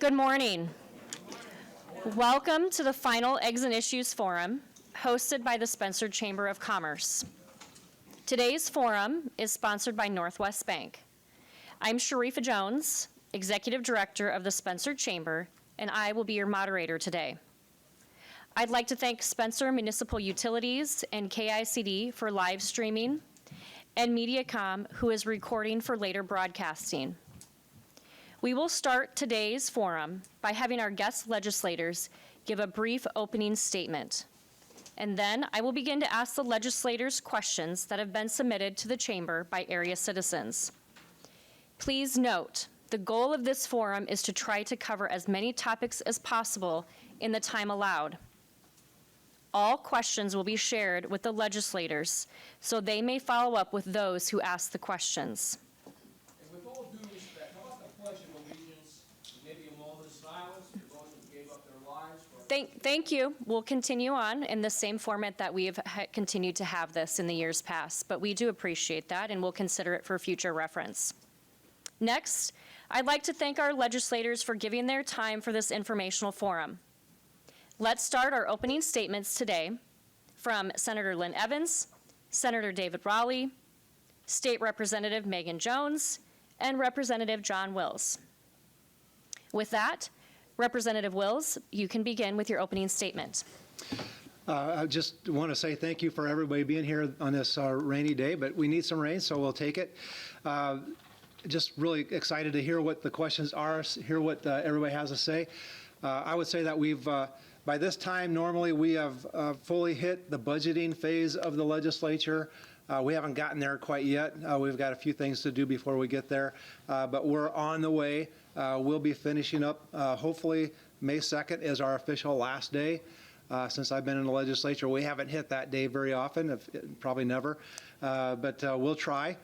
Good morning. Welcome to the final Eggs and Issues Forum, hosted by the Spencer Chamber of Commerce. Today's forum is sponsored by Northwest Bank. I'm Sharifa Jones, Executive Director of the Spencer Chamber, and I will be your moderator today. I'd like to thank Spencer Municipal Utilities and KICD for live streaming, and Mediacom, who is recording for later broadcasting. We will start today's forum by having our guest legislators give a brief opening statement. And then I will begin to ask the legislators questions that have been submitted to the chamber by area citizens. Please note, the goal of this forum is to try to cover as many topics as possible in the time allowed. All questions will be shared with the legislators, so they may follow up with those who ask the questions. And with all due respect, how about the Pledge of Allegiance, maybe a moment of silence for those who gave up their lives? Thank you. We'll continue on in the same format that we have continued to have this in the years past, but we do appreciate that and we'll consider it for future reference. Next, I'd like to thank our legislators for giving their time for this informational forum. Let's start our opening statements today from Senator Lynn Evans, Senator David Raleigh, State Representative Megan Jones, and Representative John Wills. With that, Representative Wills, you can begin with your opening statement. I just want to say thank you for everybody being here on this rainy day, but we need some rain, so we'll take it. Just really excited to hear what the questions are, hear what everybody has to say. I would say that we've, by this time, normally we have fully hit the budgeting phase of the legislature. We haven't gotten there quite yet. We've got a few things to do before we get there, but we're on the way. We'll be finishing up, hopefully May 2nd is our official last day. Since I've been in the legislature, we haven't hit that day very often, probably never, but we'll try.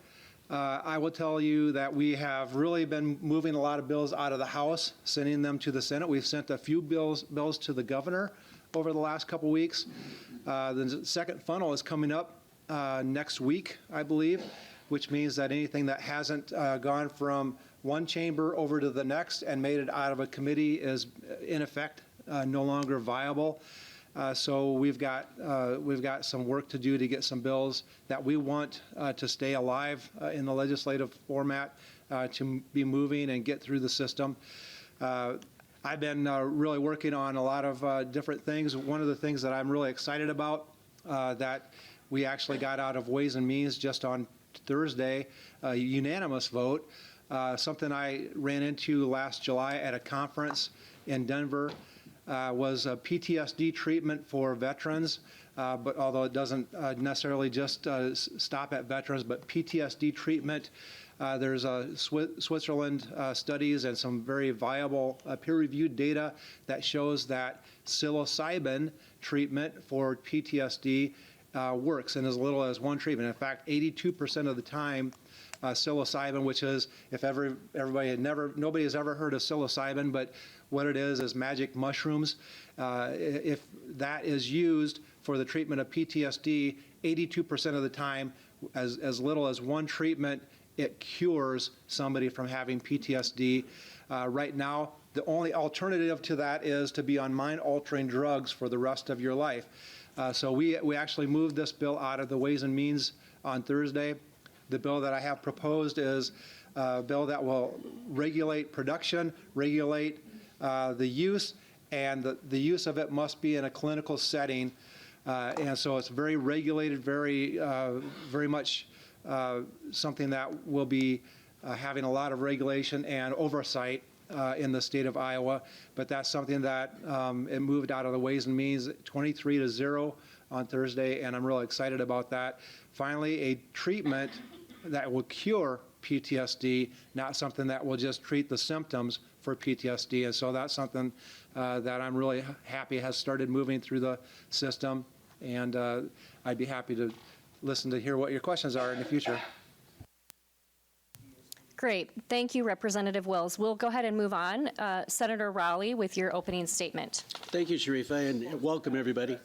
I will tell you that we have really been moving a lot of bills out of the House, sending them to the Senate. We've sent a few bills to the governor over the last couple weeks. The second funnel is coming up next week, I believe, which means that anything that hasn't gone from one chamber over to the next and made it out of a committee is, in effect, no longer viable. So we've got some work to do to get some bills that we want to stay alive in the legislative format, to be moving and get through the system. I've been really working on a lot of different things. One of the things that I'm really excited about that we actually got out of Ways and Means just on Thursday, a unanimous vote, something I ran into last July at a conference in Denver. Was a PTSD treatment for veterans, but although it doesn't necessarily just stop at veterans, but PTSD treatment, there's Switzerland studies and some very viable peer-reviewed data that shows that psilocybin treatment for PTSD works in as little as one treatment. In fact, 82% of the time, psilocybin, which is, if nobody has ever heard of psilocybin, but what it is magic mushrooms. If that is used for the treatment of PTSD, 82% of the time, as little as one treatment, it cures somebody from having PTSD. Right now, the only alternative to that is to be on mind-altering drugs for the rest of your life. So we actually moved this bill out of the Ways and Means on Thursday. The bill that I have proposed is a bill that will regulate production, regulate the use, and the use of it must be in a clinical setting. And so it's very regulated, very much something that will be having a lot of regulation and oversight in the state of Iowa. But that's something that it moved out of the Ways and Means 23-0 on Thursday, and I'm really excited about that. Finally, a treatment that will cure PTSD, not something that will just treat the symptoms for PTSD. And so that's something that I'm really happy has started moving through the system. And I'd be happy to listen to hear what your questions are in the future. Great. Thank you, Representative Wills. We'll go ahead and move on. Senator Raleigh with your opening statement. Thank you, Sharifa, and welcome, everybody.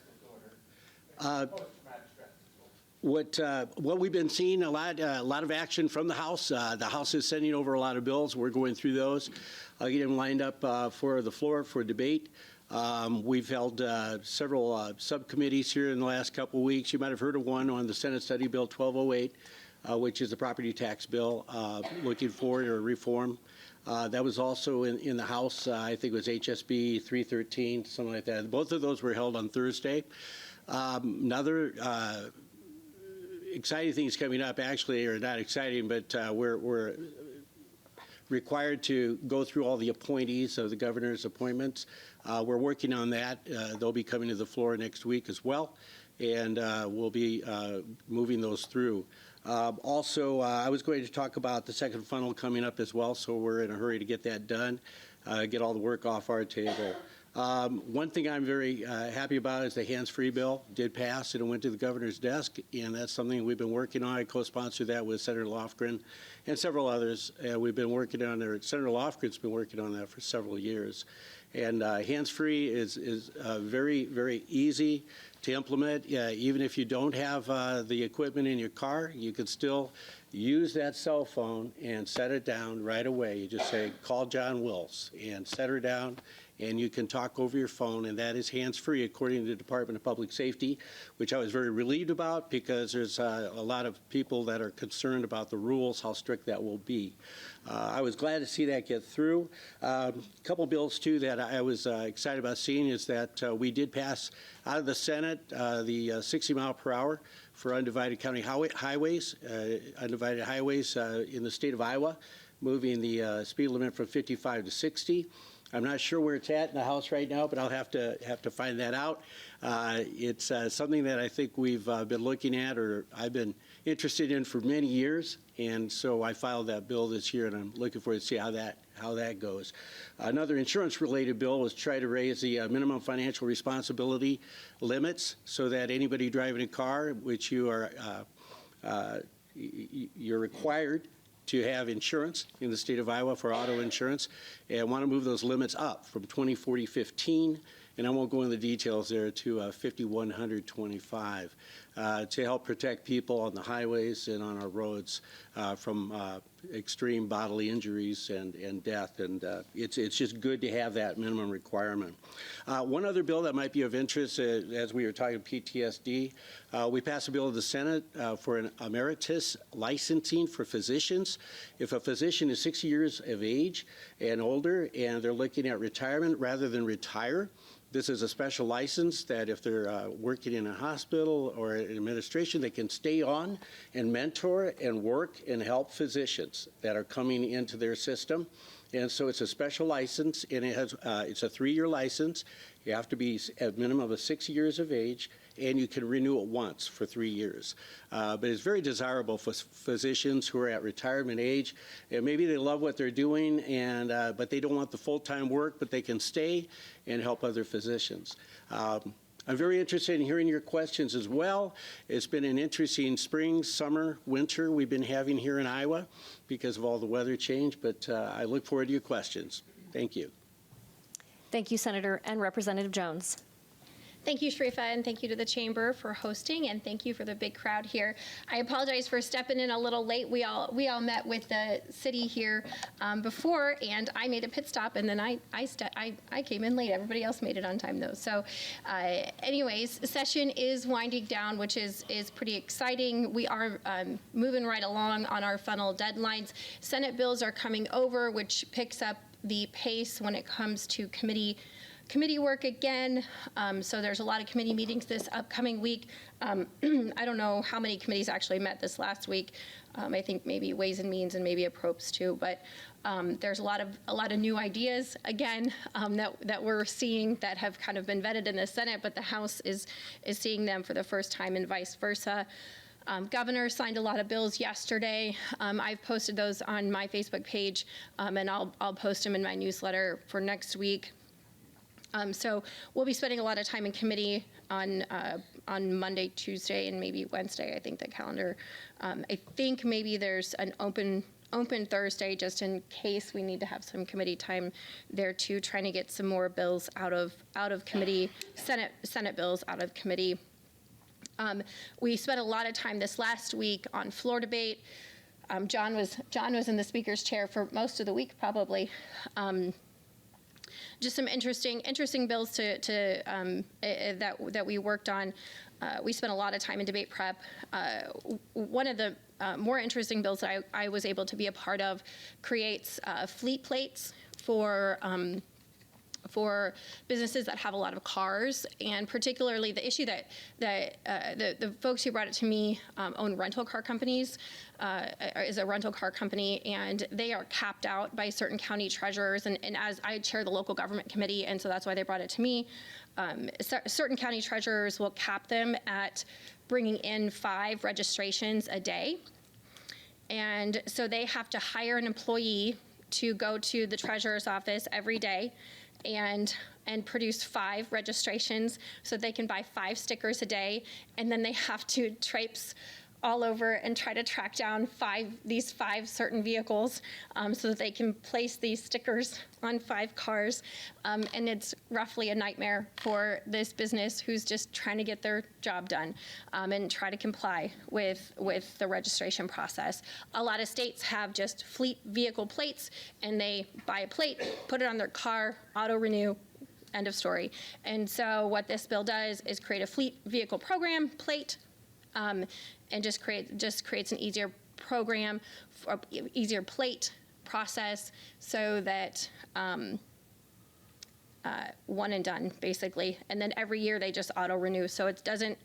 What we've been seeing, a lot of action from the House. The House is sending over a lot of bills. We're going through those, getting them lined up for the floor for debate. We've held several subcommittees here in the last couple of weeks. You might have heard of one on the Senate Study Bill 1208, which is the property tax bill, looking forward or reform. That was also in the House. I think it was HSB 313, something like that. Both of those were held on Thursday. Another exciting things coming up, actually, or not exciting, but we're required to go through all the appointees of the governor's appointments. We're working on that. They'll be coming to the floor next week as well, and we'll be moving those through. Also, I was going to talk about the second funnel coming up as well, so we're in a hurry to get that done, get all the work off our table. One thing I'm very happy about is the hands-free bill did pass and it went to the governor's desk, and that's something we've been working on. I co-sponsored that with Senator Lofgren and several others. We've been working on there. Senator Lofgren's been working on that for several years. And hands-free is very, very easy to implement. Even if you don't have the equipment in your car, you can still use that cell phone and set it down right away. You just say, call John Wills, and set her down, and you can talk over your phone, and that is hands-free according to the Department of Public Safety, which I was very relieved about because there's a lot of people that are concerned about the rules, how strict that will be. I was glad to see that get through. A couple bills, too, that I was excited about seeing is that we did pass out of the Senate the 60 mile per hour for undivided county highways, undivided highways in the state of Iowa, moving the speed limit from 55 to 60. I'm not sure where it's at in the House right now, but I'll have to find that out. It's something that I think we've been looking at, or I've been interested in for many years, and so I filed that bill this year, and I'm looking forward to see how that goes. Another insurance-related bill was try to raise the minimum financial responsibility limits so that anybody driving a car, which you're required to have insurance in the state of Iowa for auto insurance, and want to move those limits up from 2040-15, and I won't go into the details there, to 5100-25 to help protect people on the highways and on our roads from extreme bodily injuries and death, and it's just good to have that minimum requirement. One other bill that might be of interest, as we were talking PTSD, we passed a bill in the Senate for an emeritus licensing for physicians. If a physician is 60 years of age and older and they're looking at retirement rather than retire, this is a special license that if they're working in a hospital or an administration, they can stay on and mentor and work and help physicians that are coming into their system. And so it's a special license, and it's a 3-year license. You have to be at minimum of 60 years of age, and you can renew it once for 3 years. But it's very desirable for physicians who are at retirement age, and maybe they love what they're doing, and but they don't want the full-time work, but they can stay and help other physicians. I'm very interested in hearing your questions as well. It's been an interesting spring, summer, winter we've been having here in Iowa because of all the weather change, but I look forward to your questions. Thank you. Thank you, Senator and Representative Jones. Thank you, Sharifa, and thank you to the Chamber for hosting, and thank you for the big crowd here. I apologize for stepping in a little late. We all met with the city here before, and I made a pit stop, and then I came in late. Everybody else made it on time, though. So anyways, session is winding down, which is pretty exciting. We are moving right along on our funnel deadlines. Senate bills are coming over, which picks up the pace when it comes to committee work again. So there's a lot of committee meetings this upcoming week. I don't know how many committees actually met this last week. I think maybe Ways and Means and maybe Approps too. But there's a lot of new ideas again that we're seeing that have kind of been vetted in the Senate, but the House is seeing them for the first time and vice versa. Governor signed a lot of bills yesterday. I've posted those on my Facebook page, and I'll post them in my newsletter for next week. So we'll be spending a lot of time in committee on Monday, Tuesday, and maybe Wednesday. I think the calendar. I think maybe there's an open Thursday just in case we need to have some committee time there too. Trying to get some more bills out of committee, Senate bills out of committee. We spent a lot of time this last week on floor debate. John was in the speaker's chair for most of the week, probably. Just some interesting bills that we worked on. We spent a lot of time in debate prep. One of the more interesting bills that I was able to be a part of creates fleet plates for businesses that have a lot of cars, and particularly the issue that the folks who brought it to me own rental car companies, is a rental car company, and they are capped out by certain county treasurers, and as I chair the local government committee, and so that's why they brought it to me. Certain county treasurers will cap them at bringing in 5 registrations a day, and so they have to hire an employee to go to the treasurer's office every day and produce 5 registrations so they can buy 5 stickers a day, and then they have to traipse all over and try to track down these 5 certain vehicles so that they can place these stickers on 5 cars. And it's roughly a nightmare for this business who's just trying to get their job done and try to comply with the registration process. A lot of states have just fleet vehicle plates, and they buy a plate, put it on their car, auto renew, end of story. And so what this bill does is create a fleet vehicle program plate, and just creates an easier program, easier plate process, so that one and done basically. And then every year they just auto renew, so it doesn't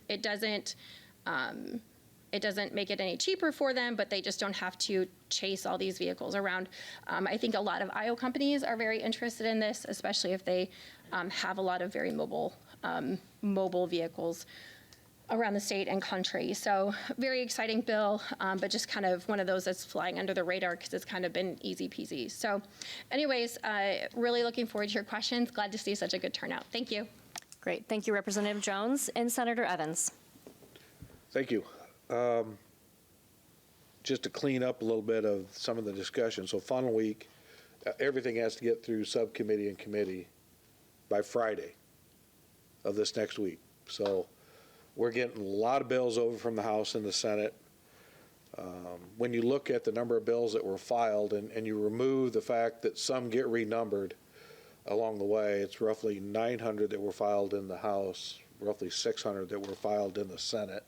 make it any cheaper for them, but they just don't have to chase all these vehicles around. I think a lot of IO companies are very interested in this, especially if they have a lot of very mobile vehicles around the state and country. So very exciting bill, but just kind of one of those that's flying under the radar because it's kind of been easy peasy. So anyways, really looking forward to your questions. Glad to see such a good turnout. Thank you. Great. Thank you, Representative Jones. And Senator Evans. Thank you. Just to clean up a little bit of some of the discussion. So funnel week, everything has to get through subcommittee and committee by Friday of this next week. So we're getting a lot of bills over from the House and the Senate. When you look at the number of bills that were filed and you remove the fact that some get renumbered along the way, it's roughly 900 that were filed in the House, roughly 600 that were filed in the Senate.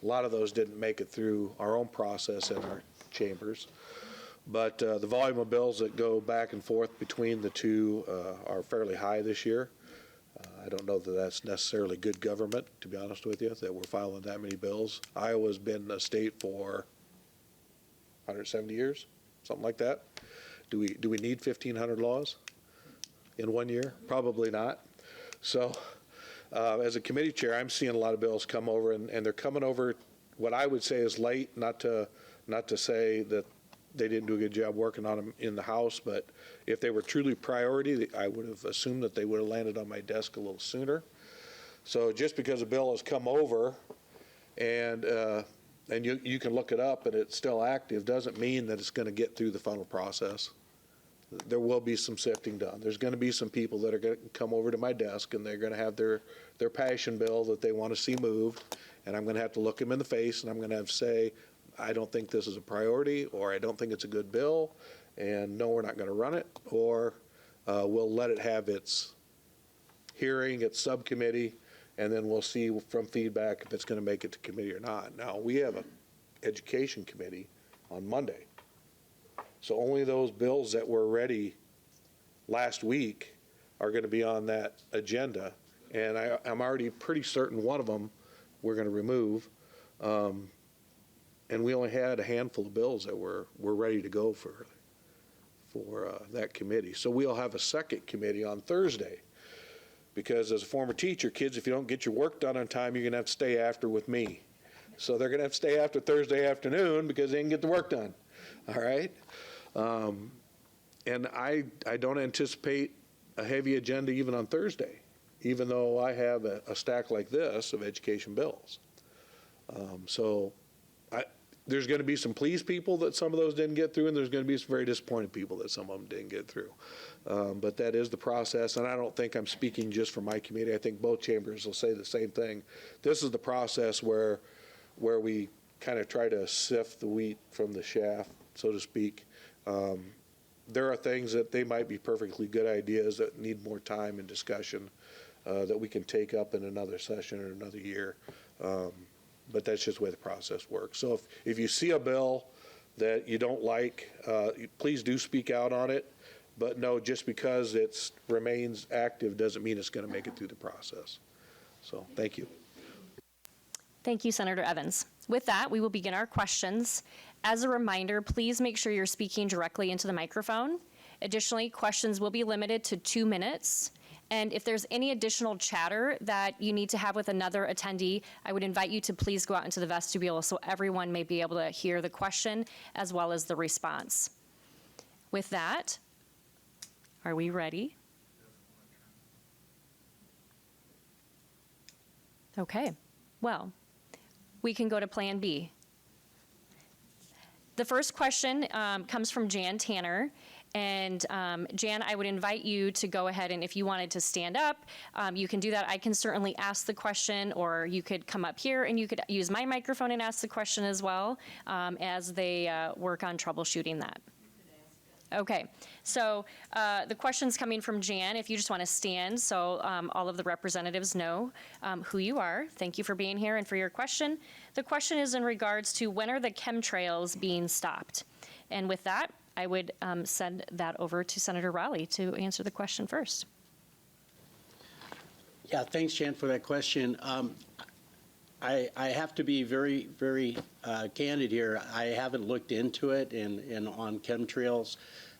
A lot of those didn't make it through our own process in our chambers. But the volume of bills that go back and forth between the two are fairly high this year. I don't know that that's necessarily good government, to be honest with you, that we're filing that many bills. Iowa's been a state for 170 years, something like that. Do we need 1,500 laws in 1 year? Probably not. So as a committee chair, I'm seeing a lot of bills come over, and they're coming over what I would say is late, not to say that they didn't do a good job working on them in the House, but if they were truly priority, I would have assumed that they would have landed on my desk a little sooner. So just because a bill has come over and you can look it up and it's still active doesn't mean that it's going to get through the funnel process. There will be some sifting done. There's going to be some people that are going to come over to my desk and they're going to have their passion bill that they want to see moved, and I'm going to have to look them in the face and I'm going to have to say, I don't think this is a priority, or I don't think it's a good bill, and no, we're not going to run it, or we'll let it have its hearing, its subcommittee, and then we'll see from feedback if it's going to make it to committee or not. Now, we have an education committee on Monday, so only those bills that were ready last week are going to be on that agenda, and I'm already pretty certain one of them we're going to remove. And we only had a handful of bills that were ready to go for that committee. So we'll have a second committee on Thursday, because as a former teacher, kids, if you don't get your work done on time, you're going to have to stay after with me. So they're going to have to stay after Thursday afternoon because they didn't get the work done. All right? And I don't anticipate a heavy agenda even on Thursday, even though I have a stack like this of education bills. So there's going to be some pleased people that some of those didn't get through, and there's going to be some very disappointed people that some of them didn't get through. But that is the process, and I don't think I'm speaking just for my committee. I think both chambers will say the same thing. This is the process where we kind of try to sift the wheat from the chaff, so to speak. There are things that they might be perfectly good ideas that need more time and discussion that we can take up in another session or another year. But that's just the way the process works. So if you see a bill that you don't like, please do speak out on it. But no, just because it remains active doesn't mean it's going to make it through the process. So thank you. Thank you, Senator Evans. With that, we will begin our questions. As a reminder, please make sure you're speaking directly into the microphone. Additionally, questions will be limited to 2 minutes. And if there's any additional chatter that you need to have with another attendee, I would invite you to please go out into the vestibule so everyone may be able to hear the question as well as the response. With that, are we ready? Okay, well, we can go to Plan B. The first question comes from Jan Tanner. And Jan, I would invite you to go ahead, and if you wanted to stand up, you can do that. I can certainly ask the question, or you could come up here and you could use my microphone and ask the question as well as they work on troubleshooting that. Okay, so the question's coming from Jan. If you just want to stand so all of the representatives know who you are. Thank you for being here and for your question. The question is in regards to when are the chemtrails being stopped? And with that, I would send that over to Senator Raleigh to answer the question first. Yeah, thanks, Jan, for that question. I have to be very, very candid here. I haven't looked into it and on chemtrails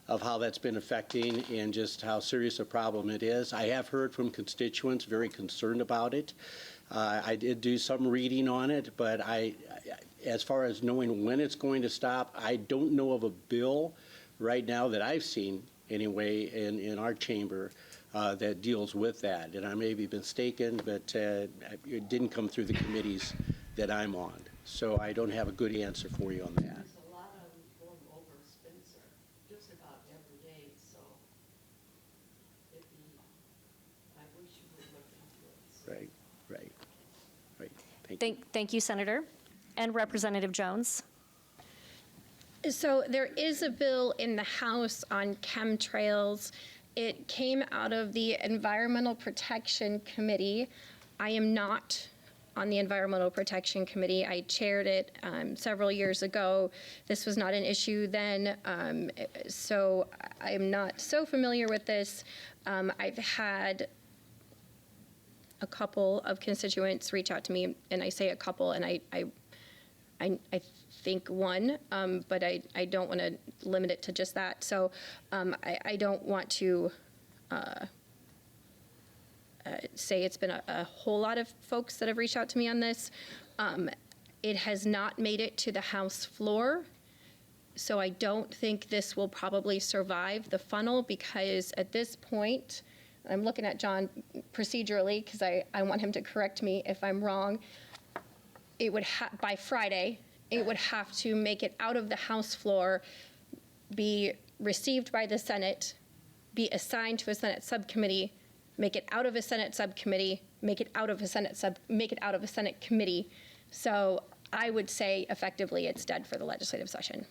of how that's been affecting and just how serious a problem it is. I have heard from constituents very concerned about it. I did do some reading on it, but as far as knowing when it's going to stop, I don't know of a bill right now that I've seen anyway in our chamber that deals with that. And I may be mistaken, but it didn't come through the committees that I'm on. So I don't have a good answer for you on that. There's a lot of them going over Spencer just about every day, so I wish you would look into it. Right. Thank you. Thank you, Senator. And Representative Jones. So there is a bill in the House on chemtrails. It came out of the Environmental Protection Committee. I am not on the Environmental Protection Committee. I chaired it several years ago. This was not an issue then, so I am not so familiar with this. I've had a couple of constituents reach out to me, and I say a couple, and I think one, but I don't want to limit it to just that. So I don't want to say it's been a whole lot of folks that have reached out to me on this. It has not made it to the House floor, so I don't think this will probably survive the funnel, because at this point, I'm looking at John procedurally because I want him to correct me if I'm wrong. It would by Friday, it would have to make it out of the House floor, be received by the Senate, be assigned to a Senate subcommittee, make it out of a Senate subcommittee, make it out of a Senate committee. So I would say effectively it's dead for the legislative session.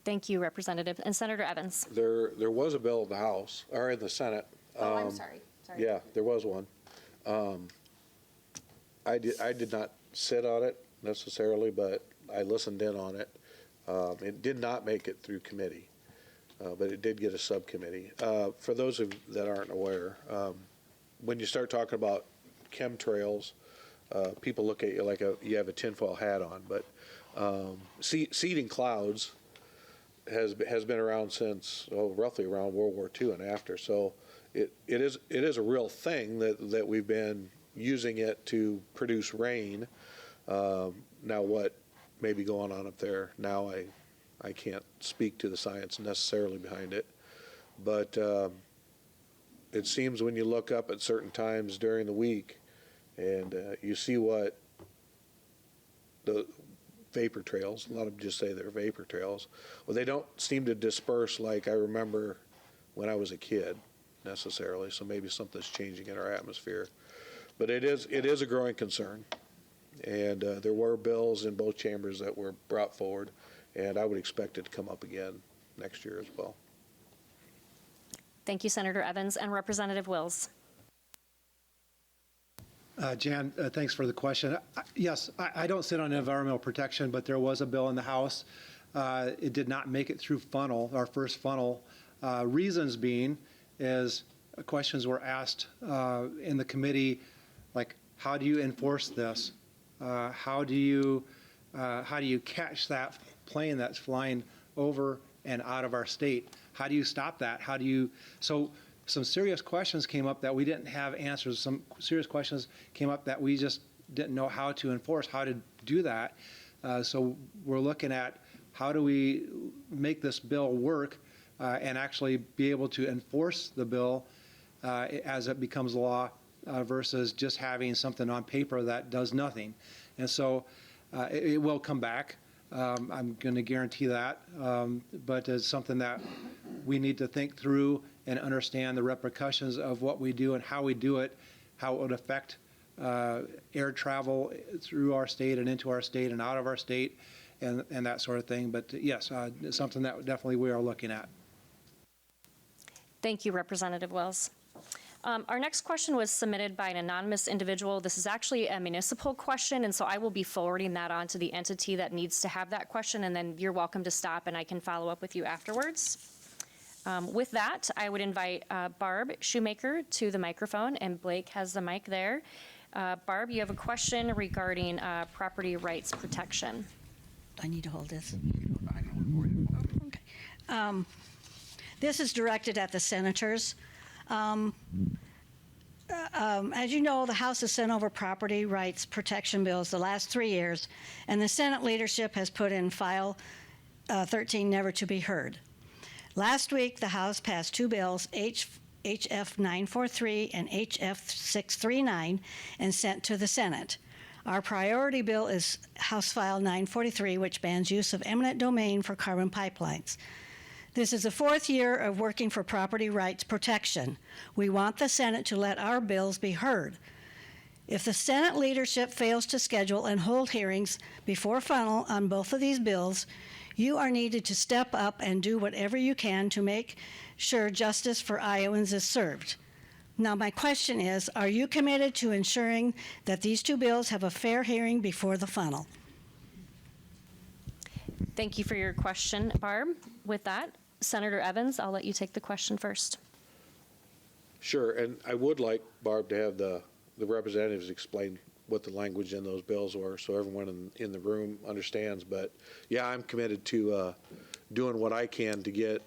Thank you, Representative. And Senator Evans. There was a bill in the House, or in the Senate. I'm sorry. Yeah, there was one. I did not sit on it necessarily, but I listened in on it. It did not make it through committee, but it did get a subcommittee. For those that aren't aware, when you start talking about chemtrails, people look at you like you have a tinfoil hat on. But seeding clouds has been around since roughly around World War II and after. So it is a real thing that we've been using it to produce rain. Now what may be going on up there now, I can't speak to the science necessarily behind it, but it seems when you look up at certain times during the week and you see what vapor trails. A lot of them just say they're vapor trails. Well, they don't seem to disperse like I remember when I was a kid necessarily, so maybe something's changing in our atmosphere. But it is a growing concern. And there were bills in both chambers that were brought forward, and I would expect it to come up again next year as well. Thank you, Senator Evans. And Representative Wills. Jan, thanks for the question. Yes, I don't sit on environmental protection, but there was a bill in the House. It did not make it through funnel, our first funnel. Reasons being is questions were asked in the committee, like, how do you enforce this? How do you catch that plane that's flying over and out of our state? How do you stop that? So some serious questions came up that we didn't have answers. Some serious questions came up that we just didn't know how to enforce, how to do that. So we're looking at how do we make this bill work and actually be able to enforce the bill as it becomes law versus just having something on paper that does nothing. And so it will come back. I'm going to guarantee that. But it's something that we need to think through and understand the repercussions of what we do and how we do it, how it would affect air travel through our state and into our state and out of our state and that sort of thing. But yes, it's something that definitely we are looking at. Thank you, Representative Wills. Our next question was submitted by an anonymous individual. This is actually a municipal question, and so I will be forwarding that on to the entity that needs to have that question, and then you're welcome to stop and I can follow up with you afterwards. With that, I would invite Barb Shoemaker to the microphone, and Blake has the mic there. Barb, you have a question regarding property rights protection. I need to hold this. Okay. This is directed at the senators. As you know, the House has sent over property rights protection bills the last 3 years, and the Senate leadership has put in File 13 never to be heard. Last week, the House passed two bills, HF 943 and HF 639, and sent to the Senate. Our priority bill is House File 943, which bans use of eminent domain for carbon pipelines. This is the fourth year of working for property rights protection. We want the Senate to let our bills be heard. If the Senate leadership fails to schedule and hold hearings before final on both of these bills, you are needed to step up and do whatever you can to make sure justice for Iowans is served. Now, my question is, are you committed to ensuring that these two bills have a fair hearing before the final? Thank you for your question, Barb. With that, Senator Evans, I'll let you take the question first. Sure, and I would like, Barb, to have the representatives explain what the language in those bills were so everyone in the room understands. But yeah, I'm committed to doing what I can to get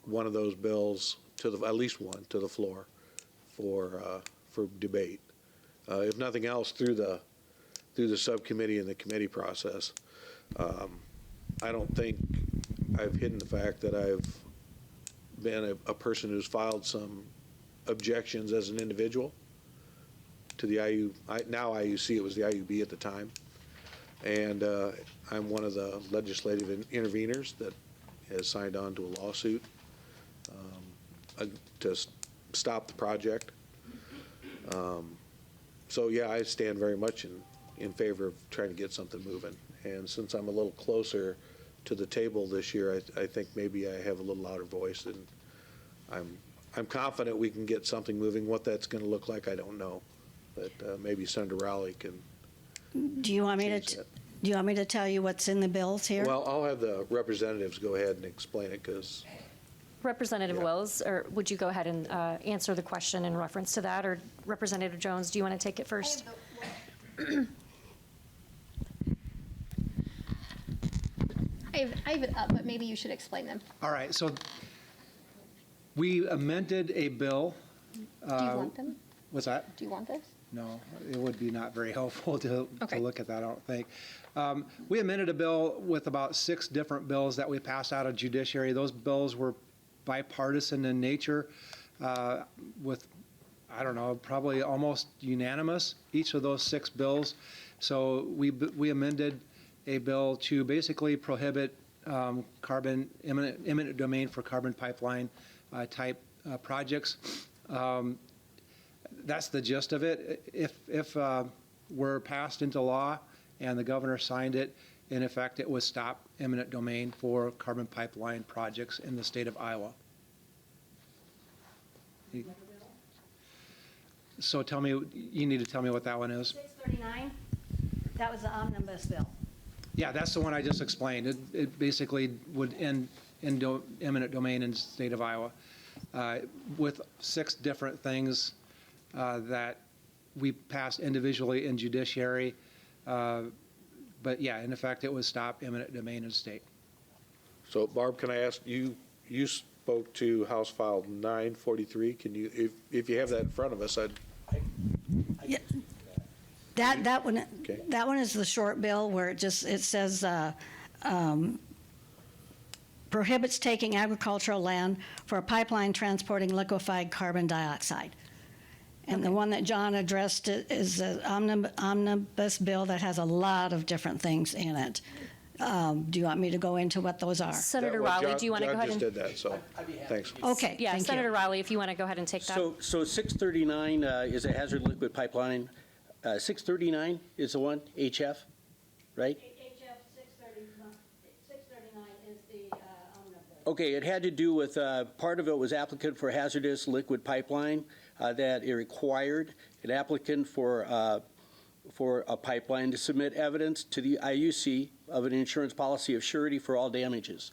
one of those bills to at least one to the floor for debate. If nothing else, through the subcommittee and the committee process. I don't think I've hidden the fact that I've been a person who's filed some objections as an individual to the now IUC, it was the IUB at the time. And I'm one of the legislative interveners that has signed on to a lawsuit to stop the project. So yeah, I stand very much in favor of trying to get something moving. And since I'm a little closer to the table this year, I think maybe I have a little louder voice, and I'm confident we can get something moving. What that's going to look like, I don't know, but maybe Senator Rowley can. Do you want me change to? that. Do you want me to tell you what's in the bills here? Well, I'll have the representatives go ahead and explain it because. Representative Yeah. Wills, or would you go ahead and answer the question in reference to that? Or Representative Jones, do you want to take it first? I have it up, but maybe you should explain them. All right, so we amended a bill. Do you want them? What's that? Do you want this? No, it would be not very helpful to Okay. look at that, I don't think. We amended a bill with about 6 different bills that we passed out of judiciary. Those bills were bipartisan in nature with, I don't know, probably almost unanimous, each of those 6 bills. So we amended a bill to basically prohibit eminent domain for carbon pipeline type projects. That's the gist of it. If were passed into law and the governor signed it, in effect, it would stop eminent domain for carbon pipeline projects in the state of Iowa. So tell me, you need to tell me what that one is. 639, that was the omnibus bill. Yeah, that's the one I just explained. It basically would end eminent domain in the state of Iowa with 6 different things that we passed individually in judiciary. But yeah, in effect, it would stop eminent domain in the state. So Barb, can I ask, you spoke to House File 943. Can you, if you have that in front of us, That one, Okay. that one is the short bill where it says prohibits taking agricultural land for a pipeline transporting liquefied carbon dioxide. And the one that John addressed is the omnibus bill that has a lot of different things in it. Do you want me to go into what those are? Senator Rowley, do you want to go ahead John and? just did that, so, thanks. Okay, Yeah, thank you. Senator Rowley, if you want to go ahead and take that. So 639 is a hazard liquid pipeline. 639 is the one, HF, right? HF 639 is the omnibus. Okay, it had to do with, part of it was applicant for hazardous liquid pipeline, that it required an applicant for a pipeline to submit evidence to the IUC of an insurance policy of surety for all damages.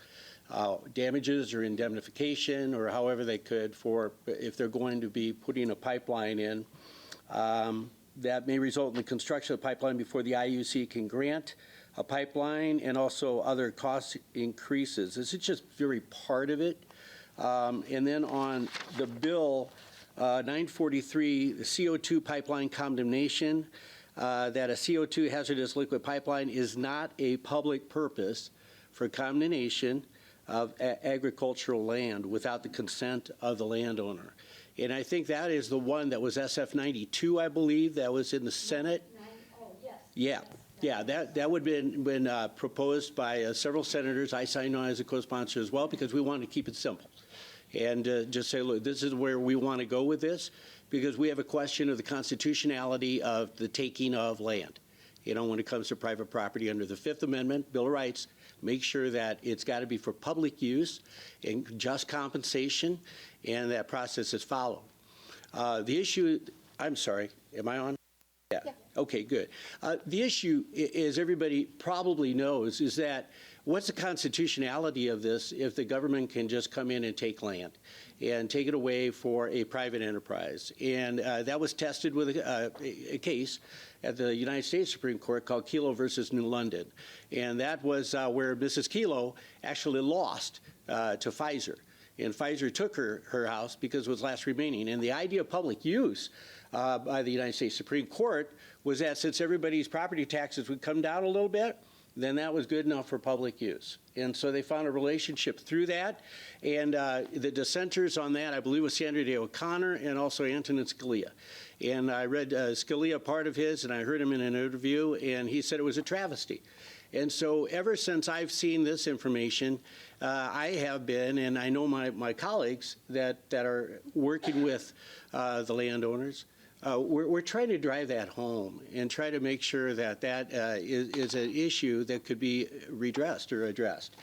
Damages or indemnification or however they could for, if they're going to be putting a pipeline in, that may result in the construction of the pipeline before the IUC can grant a pipeline, and also other cost increases. This is just very part of it. And then on the bill 943, the CO2 pipeline condemnation, that a CO2 hazardous liquid pipeline is not a public purpose for condemnation of agricultural land without the consent of the landowner. And I think that is the one that was SF 92, I believe, that was in the Senate. Oh, yes. Yeah, that would have been proposed by several senators. I signed on as a co-sponsor as well because we wanted to keep it simple. And just say, look, this is where we want to go with this, because we have a question of the constitutionality of the taking of land. You know, when it comes to private property under the Fifth Amendment, Bill of Rights, make sure that it's got to be for public use and just compensation, and that process is followed. The issue, I'm sorry, am I on? Yeah. Okay, good. The issue, as everybody probably knows, is that what's the constitutionality of this if the government can just come in and take land and take it away for a private enterprise? And that was tested with a case at the United States Supreme Court called Kelo versus New London. And that was where Mrs. Kelo actually lost to Pfizer. And Pfizer took her house because it was last remaining. And the idea of public use by the United States Supreme Court was that since everybody's property taxes would come down a little bit, then that was good enough for public use. And so they found a relationship through that. And the dissenters on that, I believe, was Sandra Day O'Connor and also Antonin Scalia. And I read Scalia part of his, and I heard him in an interview, and he said it was a travesty. And so ever since I've seen this information, I have been, and I know my colleagues that are working with the landowners, we're trying to drive that home and try to make sure that that is an issue that could be redressed or addressed.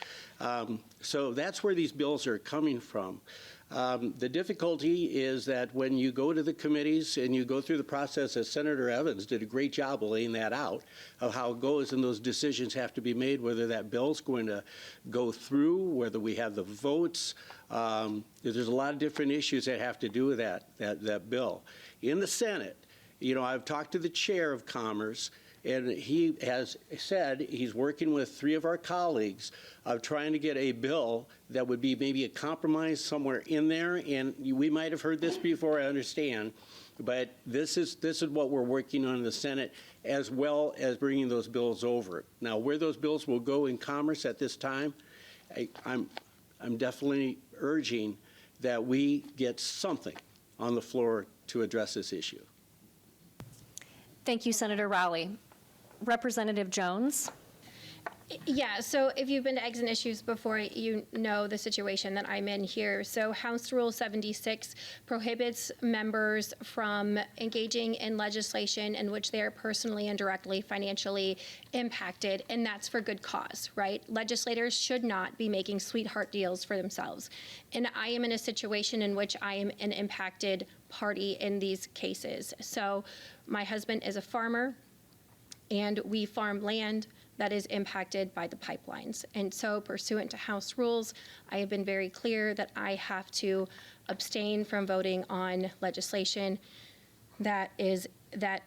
So that's where these bills are coming from. The difficulty is that when you go to the committees and you go through the process, as Senator Evans did a great job of laying that out, of how it goes, and those decisions have to be made, whether that bill's going to go through, whether we have the votes. There's a lot of different issues that have to do with that bill. In the Senate, you know, I've talked to the chair of Commerce, and he has said he's working with 3 of our colleagues of trying to get a bill that would be maybe a compromise somewhere in there. And we might have heard this before, I understand, but this is what we're working on in the Senate, as well as bringing those bills over. Now, where those bills will go in Commerce at this time, I'm definitely urging that we get something on the floor to address this issue. Thank you, Senator Rowley. Representative Jones. Yeah, so if you've been to Eggs and Issues before, you know the situation that I'm in here. So House Rule 76 prohibits members from engaging in legislation in which they are personally and directly financially impacted, and that's for good cause, right? Legislators should not be making sweetheart deals for themselves. And I am in a situation in which I am an impacted party in these cases. So my husband is a farmer, and we farm land that is impacted by the pipelines. And so pursuant to House rules, I have been very clear that I have to abstain from voting on legislation that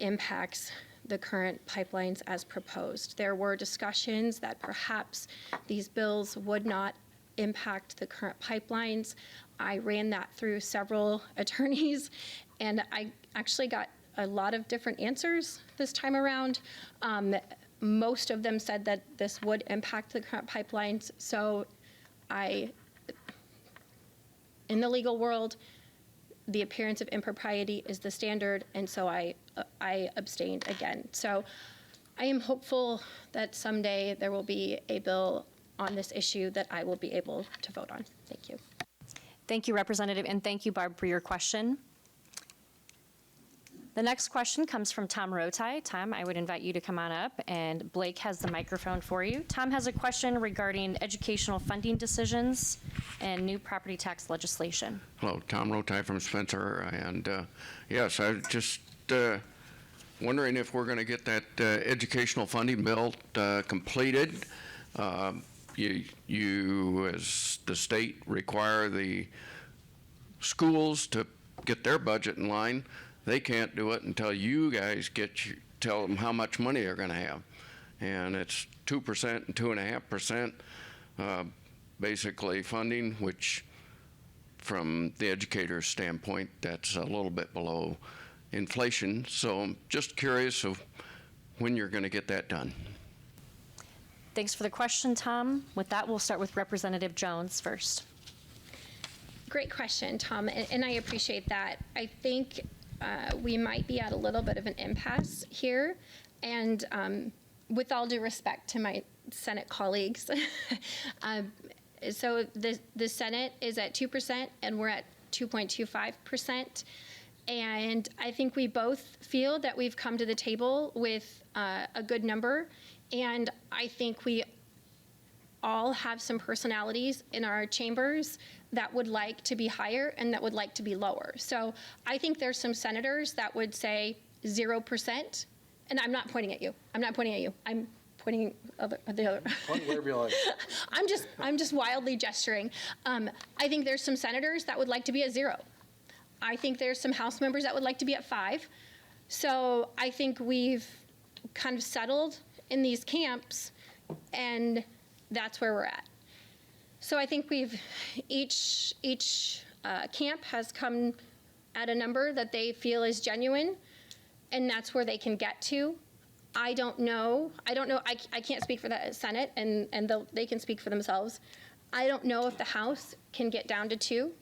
impacts the current pipelines as proposed. There were discussions that perhaps these bills would not impact the current pipelines. I ran that through several attorneys, and I actually got a lot of different answers this time around. Most of them said that this would impact the current pipelines. So in the legal world, the appearance of impropriety is the standard, and so I abstained again. So I am hopeful that someday there will be a bill on this issue that I will be able to vote on. Thank you. Thank you, Representative, and thank you, Barb, for your question. The next question comes from Tom Rotai. Tom, I would invite you to come on up, and Blake has the microphone for you. Tom has a question regarding educational funding decisions and new property tax legislation. Hello, Tom Rotai from Spencer, and yes, I was just wondering if we're going to get that educational funding bill completed. You, as the state, require the schools to get their budget in line. They can't do it until you guys tell them how much money they're going to have. And it's 2% and 2.5% basically funding, which from the educator's standpoint, that's a little bit below inflation. So I'm just curious of when you're going to get that done. Thanks for the question, Tom. With that, we'll start with Representative Jones first. Great question, Tom, and I appreciate that. I think we might be at a little bit of an impasse here, and with all due respect to my Senate colleagues, so the Senate is at 2% and we're at 2.25%, and I think we both feel that we've come to the table with a good number, and I think we all have some personalities in our chambers that would like to be higher and that would like to be lower. So I think there's some senators that would say 0%, and I'm not pointing at you. I'm not pointing at you. I'm pointing at the other. Point wherever you like. I'm just wildly gesturing. I think there's some senators that would like to be at 0. I think there's some House members that would like to be at 5. So I think we've kind of settled in these camps, and that's where we're at. So I think each camp has come at a number that they feel is genuine, and that's where they can get to. I don't know. I can't speak for the Senate, and they can speak for themselves. I don't know if the House can get down to 2.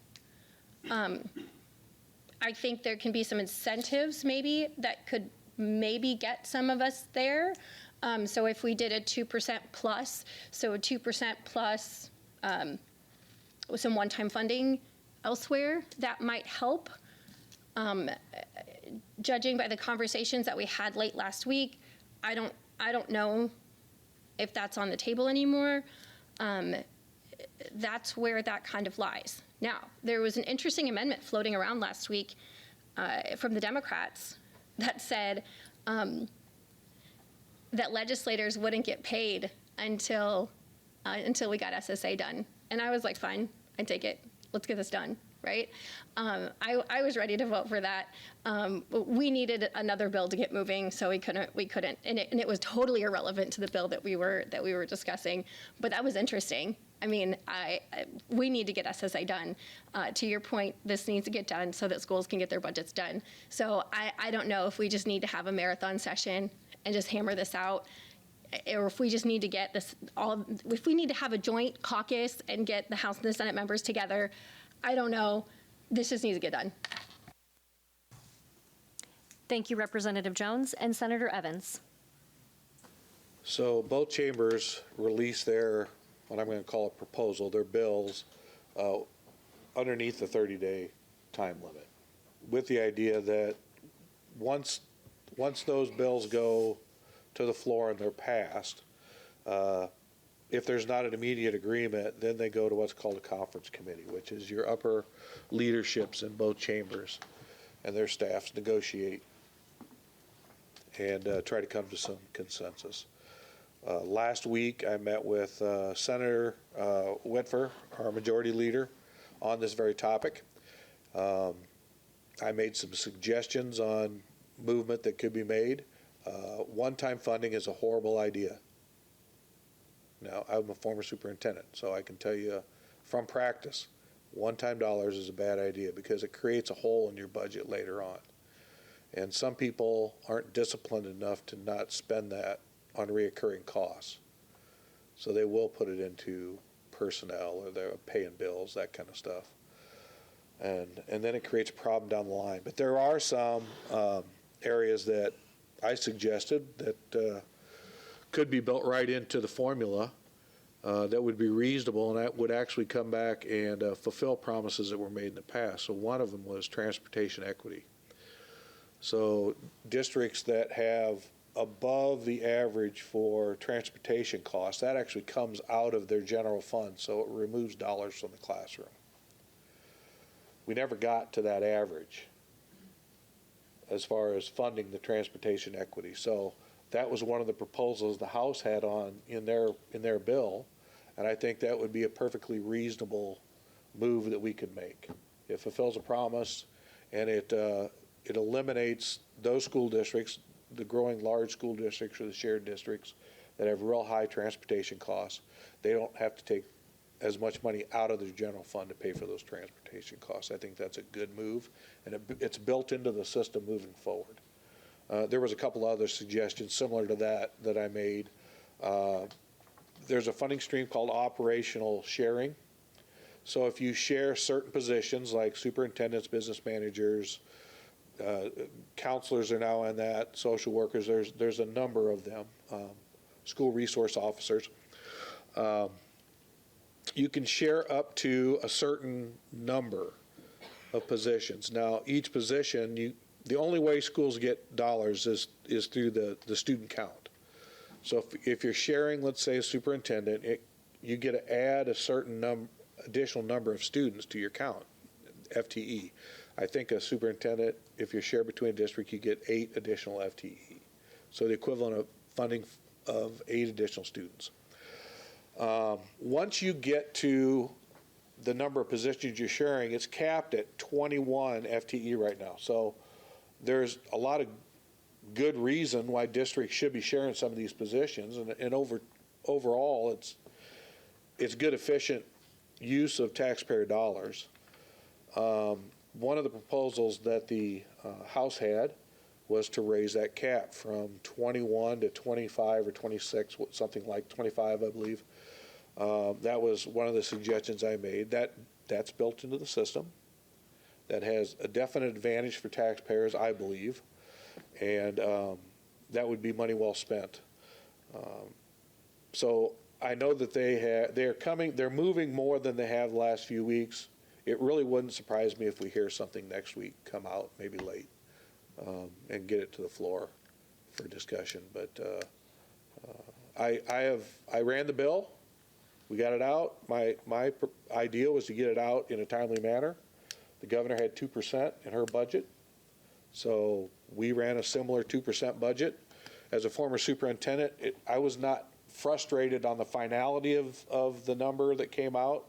I think there can be some incentives maybe that could maybe get some of us there. So if we did a 2% plus, so a 2% plus with some one-time funding elsewhere, that might help. Judging by the conversations that we had late last week, I don't know if that's on the table anymore. That's where that kind of lies. Now, there was an interesting amendment floating around last week from the Democrats that said that legislators wouldn't get paid until we got SSA done. And I was like, fine, I take it. Let's get this done, right? I was ready to vote for that. We needed another bill to get moving, so we couldn't. And it was totally irrelevant to the bill that we were discussing. But that was interesting. I mean, we need to get SSA done. To your point, this needs to get done so that schools can get their budgets done. So I don't know if we just need to have a marathon session and just hammer this out, or if we just need to get this if we need to have a joint caucus and get the House and the Senate members together. I don't know. This just needs to get done. Thank you, Representative Jones. And Senator Evans. So both chambers released their, what I'm going to call a proposal, their bills, underneath the 30-day time limit, with the idea that once those bills go to the floor and they're passed, if there's not an immediate agreement, then they go to what's called a conference committee, which is your upper leaderships in both chambers and their staffs negotiate and try to come to some consensus. Last week, I met with Senator Whitfer, our majority leader, on this very topic. I made some suggestions on movement that could be made. One-time funding is a horrible idea. Now, I'm a former superintendent, so I can tell you from practice, one-time dollars is a bad idea because it creates a hole in your budget later on. And some people aren't disciplined enough to not spend that on reoccurring costs. So they will put it into personnel or they're paying bills, that kind of stuff. And then it creates a problem down the line. But there are some areas that I suggested that could be built right into the formula that would be reasonable and that would actually come back and fulfill promises that were made in the past. So one of them was transportation equity. So districts that have above the average for transportation costs, that actually comes out of their general fund, so it removes dollars from the classroom. We never got to that average as far as funding the transportation equity. So that was one of the proposals the House had on in their bill, and I think that would be a perfectly reasonable move that we could make. It fulfills a promise, and it eliminates those school districts, the growing large school districts or the shared districts that have real high transportation costs. They don't have to take as much money out of their general fund to pay for those transportation costs. I think that's a good move, and it's built into the system moving forward. There was a couple other suggestions similar to that I made. There's a funding stream called operational sharing. So if you share certain positions like superintendents, business managers, counselors are now in that, social workers, there's a number of them, school resource officers. You can share up to a certain number of positions. Now, each position, the only way schools get dollars is through the student count. So if you're sharing, let's say, a superintendent, you get to add a certain additional number of students to your count, FTE. I think a superintendent, if you share between a district, you get 8 additional FTE. So the equivalent of funding of 8 additional students. Once you get to the number of positions you're sharing, it's capped at 21 FTE right now. So there's a lot of good reason why districts should be sharing some of these positions, and overall, it's good, efficient use of taxpayer dollars. One of the proposals that the House had was to raise that cap from 21 to 25 or 26, something like 25, I believe. That was one of the suggestions I made. That's built into the system. That has a definite advantage for taxpayers, I believe, and that would be money well spent. So I know that they're moving more than they have the last few weeks. It really wouldn't surprise me if we hear something next week come out, maybe late, and get it to the floor for discussion. But I ran the bill. We got it out. My idea was to get it out in a timely manner. The governor had 2% in her budget, so we ran a similar 2% budget. As a former superintendent, I was not frustrated on the finality of the number that came out.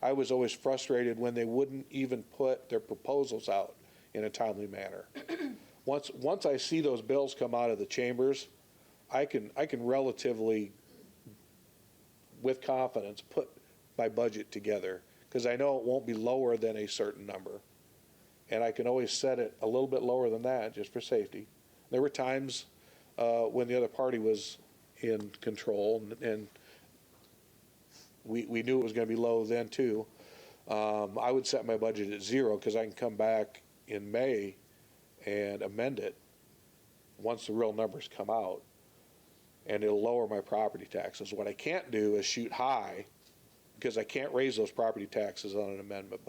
I was always frustrated when they wouldn't even put their proposals out in a timely manner. Once I see those bills come out of the chambers, I can relatively, with confidence, put my budget together because I know it won't be lower than a certain number. And I can always set it a little bit lower than that just for safety. There were times when the other party was in control and we knew it was going to be low then too. I would set my budget at 0 because I can come back in May and amend it once the real numbers come out. and it'll lower my property taxes. What I can't do is shoot high, because I can't raise those property taxes on an amendment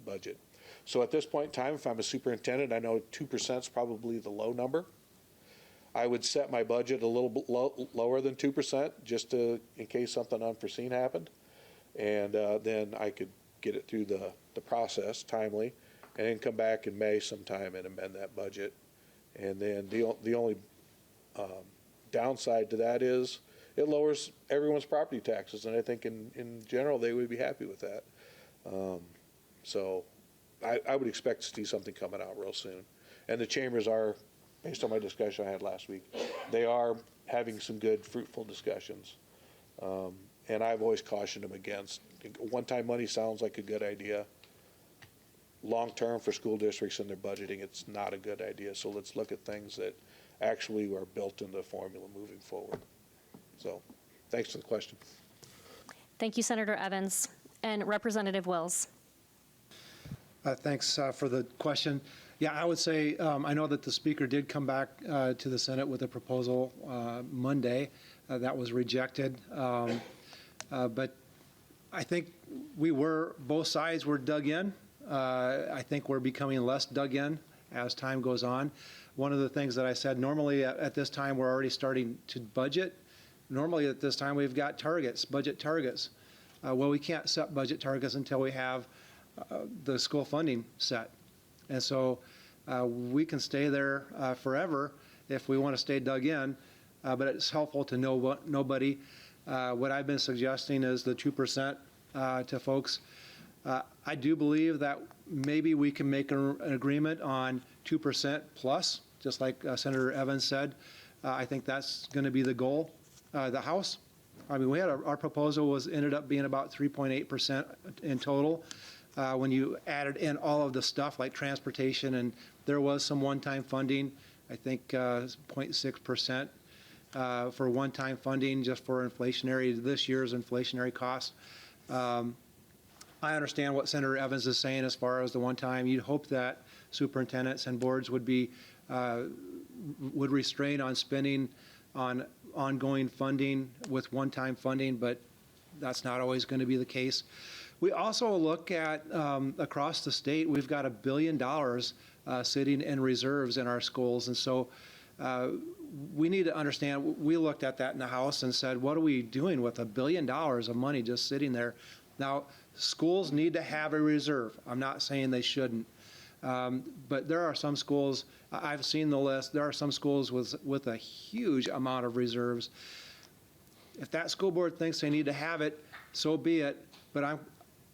budget. So at this point in time, if I'm a superintendent, I know 2% is probably the low number. I would set my budget a little bit lower than 2%, just in case something unforeseen happened. And then I could get it through the process timely, and then come back in May sometime and amend that budget. And then the only downside to that is it lowers everyone's property taxes, and I think in general they would be happy with that. So I would expect to see something coming out real soon. And the chambers are, based on my discussion I had last week, they are having some good, fruitful discussions. And I've always cautioned them against, one-time money sounds like a good idea. Long-term for school districts and their budgeting, it's not a good idea. So let's look at things that actually are built into the formula moving forward. So thanks for the question. Thank you, Senator Evans. And Representative Wills. Thanks for the question. Yeah, I would say I know that the speaker did come back to the Senate with a proposal Monday that was rejected. But I think both sides were dug in. I think we're becoming less dug in as time goes on. One of the things that I said, normally at this time, we're already starting to budget. Normally at this time, we've got targets, budget targets. Well, we can't set budget targets until we have the school funding set. And so we can stay there forever if we want to stay dug in, but it's helpful to know nobody. What I've been suggesting is the 2% to folks. I do believe that maybe we can make an agreement on 2% plus, just like Senator Evans said. I think that's going to be the goal. The House, I mean, we had our proposal ended up being about 3.8% in total. When you added in all of the stuff like transportation, and there was some one-time funding, I think 0.6% for one-time funding just for this year's inflationary costs. I understand what Senator Evans is saying as far as the one-time. You'd hope that superintendents and boards would restrain on spending on ongoing funding with one-time funding, but that's not always going to be the case. We also look at across the state, we've got $1 billion sitting in reserves in our schools. And so we need to understand, we looked at that in the House and said, what are we doing with $1 billion of money just sitting there? Now, schools need to have a reserve. I'm not saying they shouldn't. But there are some schools, I've seen the list, there are some schools with a huge amount of reserves. If that school board thinks they need to have it, so be it. But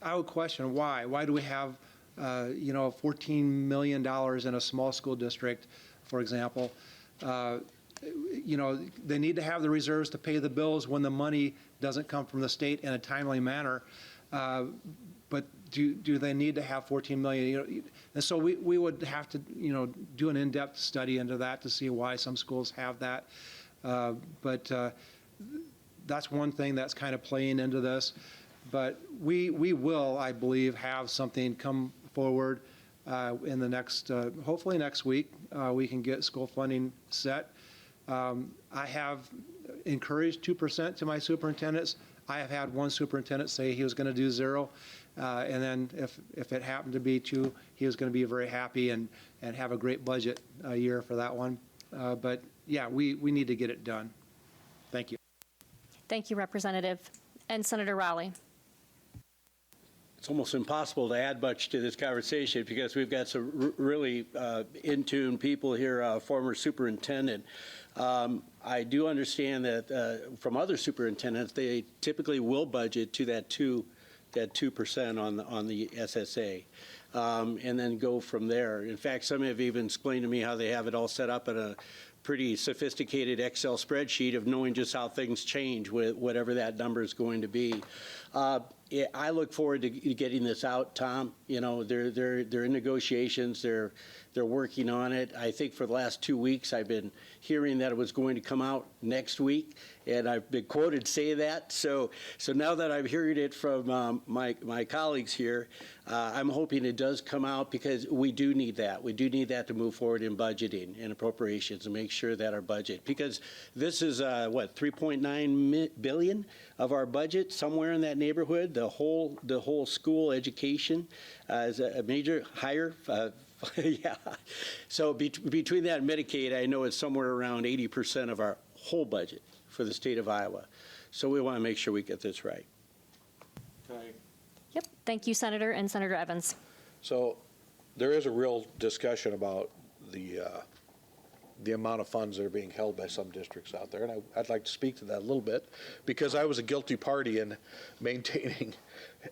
I would question why. Why do we have, $14 million in a small school district, for example? They need to have the reserves to pay the bills when the money doesn't come from the state in a timely manner. But do they need to have 14 million? And so we would have to, do an in-depth study into that to see why some schools have that. But that's one thing that's kind of playing into this. But we will, I believe, have something come forward in the next, hopefully next week. We can get school funding set. I have encouraged 2% to my superintendents. I have had one superintendent say he was going to do 0. And then if it happened to be 2, he was going to be very happy and have a great budget year for that one. But yeah, we need to get it done. Thank you. Thank you, Representative. And Senator Rowley. It's almost impossible to add much to this conversation because we've got some really in-tune people here, former superintendent. I do understand that from other superintendents, they typically will budget to that 2% on the SSA, and then go from there. In fact, some have even explained to me how they have it all set up in a pretty sophisticated Excel spreadsheet of knowing just how things change with whatever that number is going to be. I look forward to getting this out, Tom. They're in negotiations. They're They're working on it. I think for the last 2 weeks, I've been hearing that it was going to come out next week, and I've been quoted say that. So now that I'm hearing it from my colleagues here, I'm hoping it does come out, because we do need that. We do need that to move forward in budgeting and appropriations and make sure that our budget, because this is what, 3.9 billion of our budget, somewhere in that neighborhood. The whole school education is a major higher. Yeah. So between that and Medicaid, I know it's somewhere around 80% of our whole budget for the state of Iowa. So we want to make sure we get this right. Yep. Thank you, Senator and Senator Evans. So there is a real discussion about the amount of funds that are being held by some districts out there, and I'd like to speak to that a little bit, because I was a guilty party in maintaining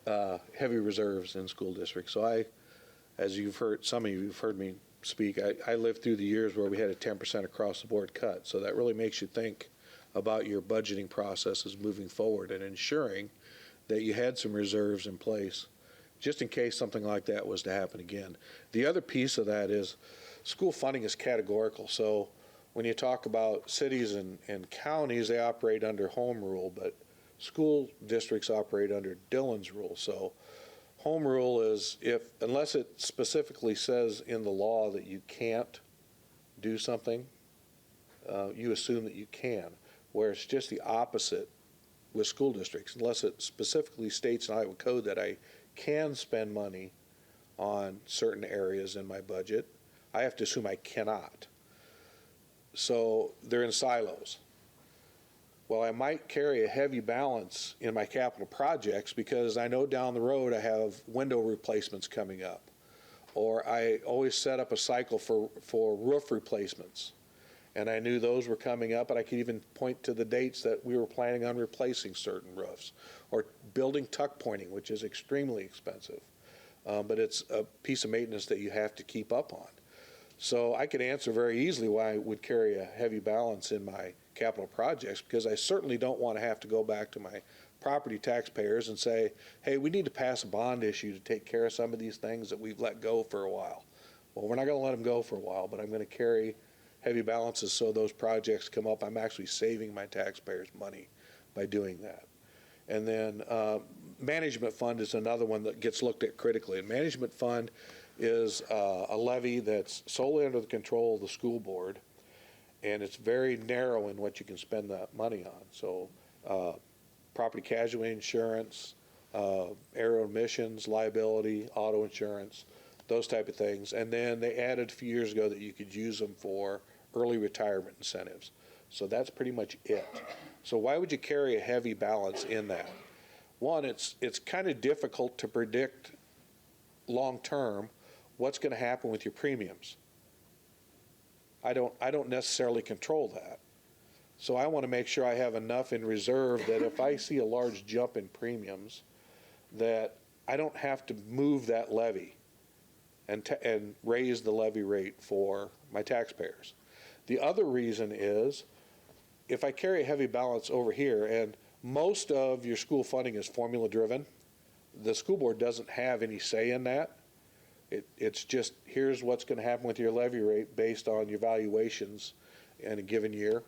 heavy reserves in school districts. So as you've heard, some of you have heard me speak, I lived through the years where we had a 10% across the board cut. So that really makes you think about your budgeting processes moving forward and ensuring that you had some reserves in place just in case something like that was to happen again. The other piece of that is school funding is categorical. So when you talk about cities and counties, they operate under home rule, but school districts operate under Dillon's rule. So home rule is, unless it specifically says in the law that you can't do something, you assume that you can, where it's just the opposite with school districts. Unless it specifically states in Iowa code that I can spend money on certain areas in my budget, I have to assume I cannot. So they're in silos. Well, I might carry a heavy balance in my capital projects because I know down the road I have window replacements coming up. Or I always set up a cycle for roof replacements. And I knew those were coming up, and I could even point to the dates that we were planning on replacing certain roofs. Or building tuck pointing, which is extremely expensive. But it's a piece of maintenance that you have to keep up on. So I could answer very easily why I would carry a heavy balance in my capital projects, because I certainly don't want to have to go back to my property taxpayers and say, hey, we need to pass a bond issue to take care of some of these things that we've let go for a while. Well, we're not going to let them go for a while, but I'm going to carry heavy balances so those projects come up. I'm actually saving my taxpayers money by doing that. And then management fund is another one that gets looked at critically. And management fund is a levy that's solely under the control of the school board, and it's very narrow in what you can spend that money on. So property casualty insurance, aero emissions, liability, auto insurance, those type of things. And then they added a few years ago that you could use them for early retirement incentives. So that's pretty much it. So why would you carry a heavy balance in that? One, it's kind of difficult to predict long term what's going to happen with your premiums. I don't necessarily control that. So I want to make sure I have enough in reserve that if I see a large jump in premiums, that I don't have to move that levy and raise the levy rate for my taxpayers. The other reason is, if I carry a heavy balance over here, and most of your school funding is formula driven, the school board doesn't have any say in that. It's just, here's what's going to happen with your levy rate based on your valuations in a given year.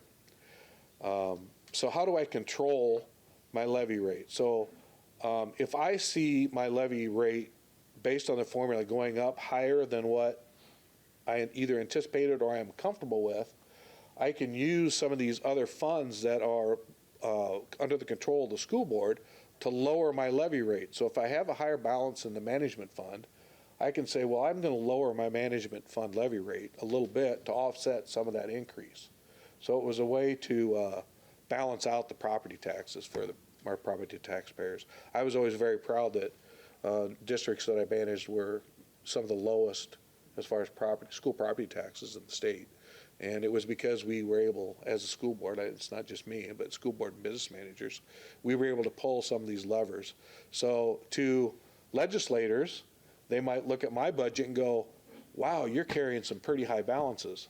So how do I control my levy rate? So if I see my levy rate based on the formula going up higher than what I either anticipated or I am comfortable with, I can use some of these other funds that are under the control of the school board to lower my levy rate. So if I have a higher balance in the management fund, I can say, well, I'm going to lower my management fund levy rate a little bit to offset some of that increase. So it was a way to balance out the property taxes for our property taxpayers. I was always very proud that districts that I managed were some of the lowest as far as school property taxes in the state. And it was because we were able, as a school board, it's not just me, but school board and business managers, we were able to pull some of these levers. So to legislators, they might look at my budget and go, wow, you're carrying some pretty high balances.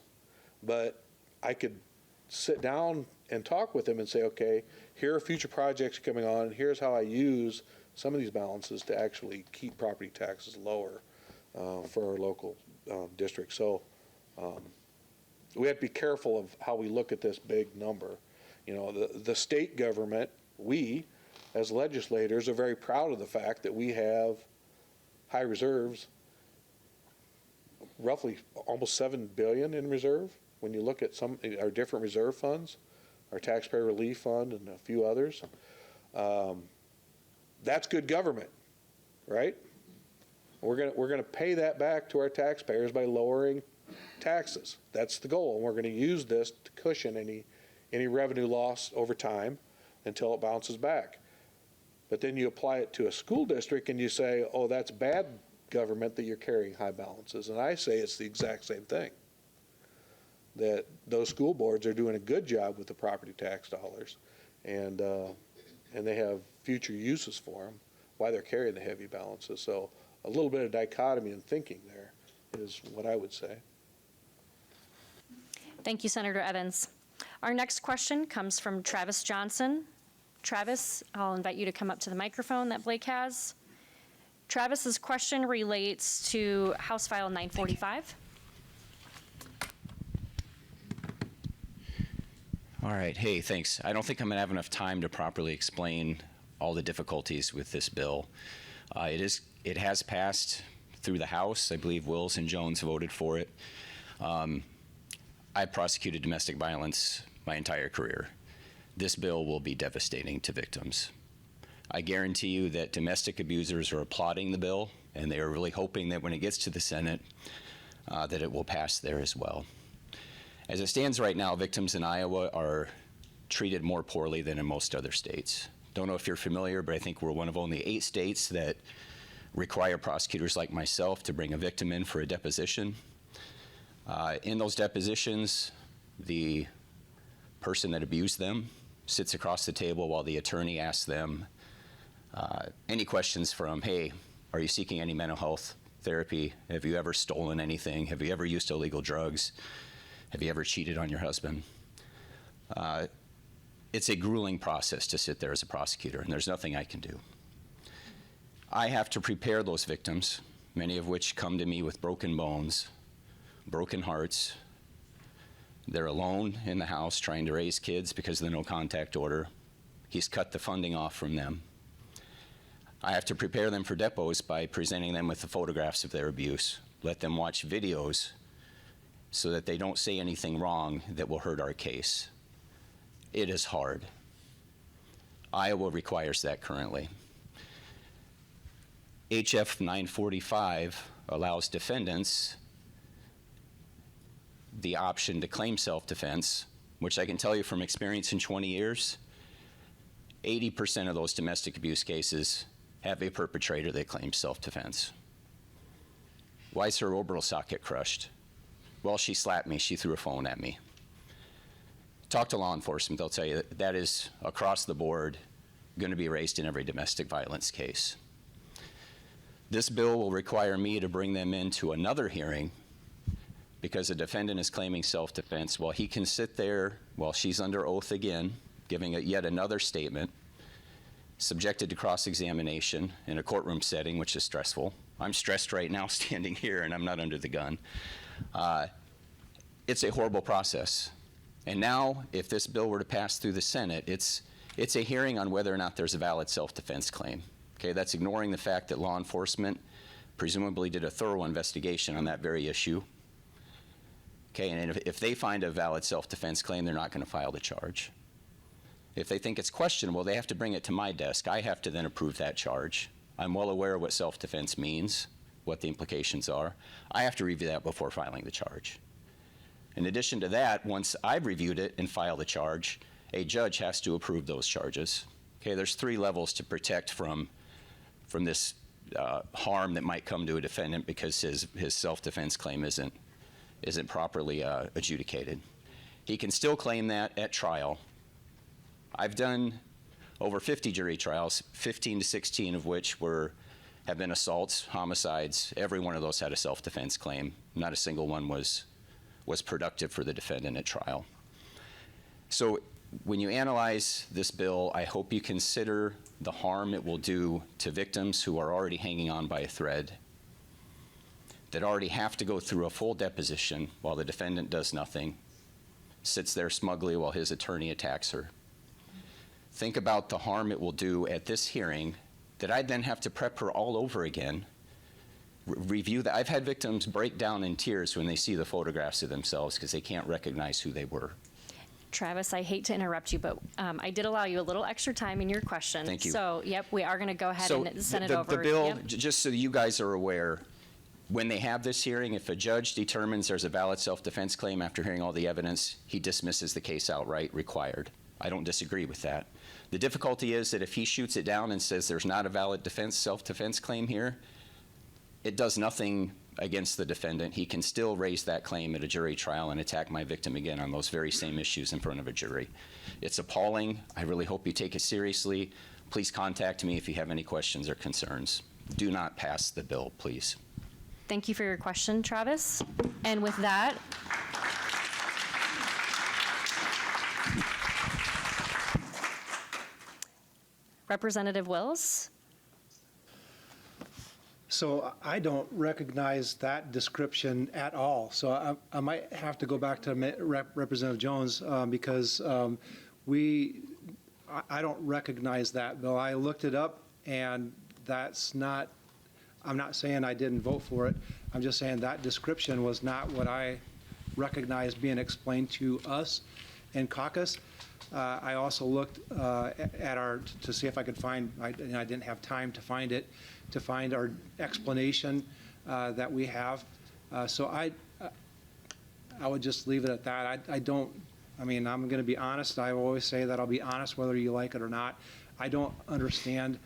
But I could sit down and talk with them and say, okay, here are future projects coming on, and here's how I use some of these balances to actually keep property taxes lower for our local district. So we have to be careful of how we look at this big number. You know, the state government, we as legislators are very proud of the fact that we have high reserves, roughly almost $7 billion in reserve. When you look at some our different reserve funds, our taxpayer relief fund and a few others, that's good government, right? We're gonna pay that back to our taxpayers by lowering taxes. That's the goal, and we're going to use this to cushion any revenue loss over time until it bounces back. But then you apply it to a school district and you say, oh, that's bad government that you're carrying high balances. And I say it's the exact same thing, that those school boards are doing a good job with the property tax dollars, and they have future uses for them, why they're carrying the heavy balances. So a little bit of dichotomy in thinking there is what I would say. Thank you, Senator Evans. Our next question comes from Travis Johnson. Travis, I'll invite you to come up to the microphone that Blake has. Travis's question relates to House File 945. All right. Hey, thanks. I don't think I'm going to have enough time to properly explain all the difficulties with this bill. It has passed through the House. I believe Wills and Jones voted for it. I prosecuted domestic violence my entire career. This bill will be devastating to victims. I guarantee you that domestic abusers are applauding the bill, and they are really hoping that when it gets to the Senate, that it will pass there as well. As it stands right now, victims in Iowa are treated more poorly than in most other states. Don't know if you're familiar, but I think we're one of only 8 states that require prosecutors like myself to bring a victim in for a deposition. In those depositions, the person that abused them sits across the table while the attorney asks them any questions from, hey, are you seeking any mental health therapy? Have you ever stolen anything? Have you ever used illegal drugs? Have you ever cheated on your husband? It's a grueling process to sit there as a prosecutor, and there's nothing I can do. I have to prepare those victims, many of which come to me with broken bones, broken hearts. They're alone in the house trying to raise kids because of the no contact order. He's cut the funding off from them. I have to prepare them for depots by presenting them with the photographs of their abuse, let them watch videos so that they don't say anything wrong that will hurt our case. It is hard. Iowa requires that currently. HF 945 allows defendants the option to claim self-defense, which I can tell you from experience in 20 years, 80% of those domestic abuse cases have a perpetrator that claims self-defense. Why is her orbital socket crushed? Well, she slapped me, she threw a phone at me. Talk to law enforcement, they'll tell you that is across the board going to be raised in every domestic violence case. This bill will require me to bring them into another hearing because the defendant is claiming self-defense while he can sit there while she's under oath again, giving yet another statement, subjected to cross-examination in a courtroom setting, which is stressful. I'm stressed right now standing here and I'm not under the gun. It's a horrible process. And now, if this bill were to pass through the Senate, it's a hearing on whether or not there's a valid self-defense claim. Okay, that's ignoring the fact that law enforcement presumably did a thorough investigation on that very issue. Okay, and if they find a valid self-defense claim, they're not going to file the charge. If they think it's questionable, they have to bring it to my desk. I have to then approve that charge. I'm well aware of what self-defense means, what the implications are. I have to review that before filing the charge. In addition to that, once I've reviewed it and filed the charge, a judge has to approve those charges. Okay, there's 3 levels to protect from this harm that might come to a defendant because his self-defense claim isn't properly adjudicated. He can still claim that at trial. I've done over 50 jury trials, 15 to 16 of which have been assaults, homicides. Every one of those had a self-defense claim. Not a single one was productive for the defendant at trial. So when you analyze this bill, I hope you consider the harm it will do to victims who are already hanging on by a thread. that already have to go through a full deposition while the defendant does nothing, sits there smugly while his attorney attacks her. Think about the harm it will do at this hearing that I'd then have to prep her all over again, review that. I've had victims break down in tears when they see the photographs of themselves because they can't recognize who they were. Travis, I hate to interrupt you, but I did allow you a little extra time in your question. Thank you. So, yep, we are going to go ahead So and send it the over. bill, Yep. just so you guys are aware, when they have this hearing, if a judge determines there's a valid self-defense claim after hearing all the evidence, he dismisses the case outright, required. I don't disagree with that. The difficulty is that if he shoots it down and says there's not a valid self-defense claim here, it does nothing against the defendant. He can still raise that claim at a jury trial and attack my victim again on those very same issues in front of a jury. It's appalling. I really hope you take it seriously. Please contact me if you have any questions or concerns. Do not pass the bill, please. Thank you for your question, Travis. And with that, Representative Wills? So I don't recognize that description at all. So I might have to go back to Representative Jones because I don't recognize that bill. I looked it up, and that's not, I'm not saying I didn't vote for it. I'm just saying that description was not what I recognized being explained to us in caucus. I also looked to see if I could find, and I didn't have time to find it, to find our explanation that we have. So I would just leave it at that. I'm going to be honest. I always say that I'll be honest whether you like it or not. I don't understand.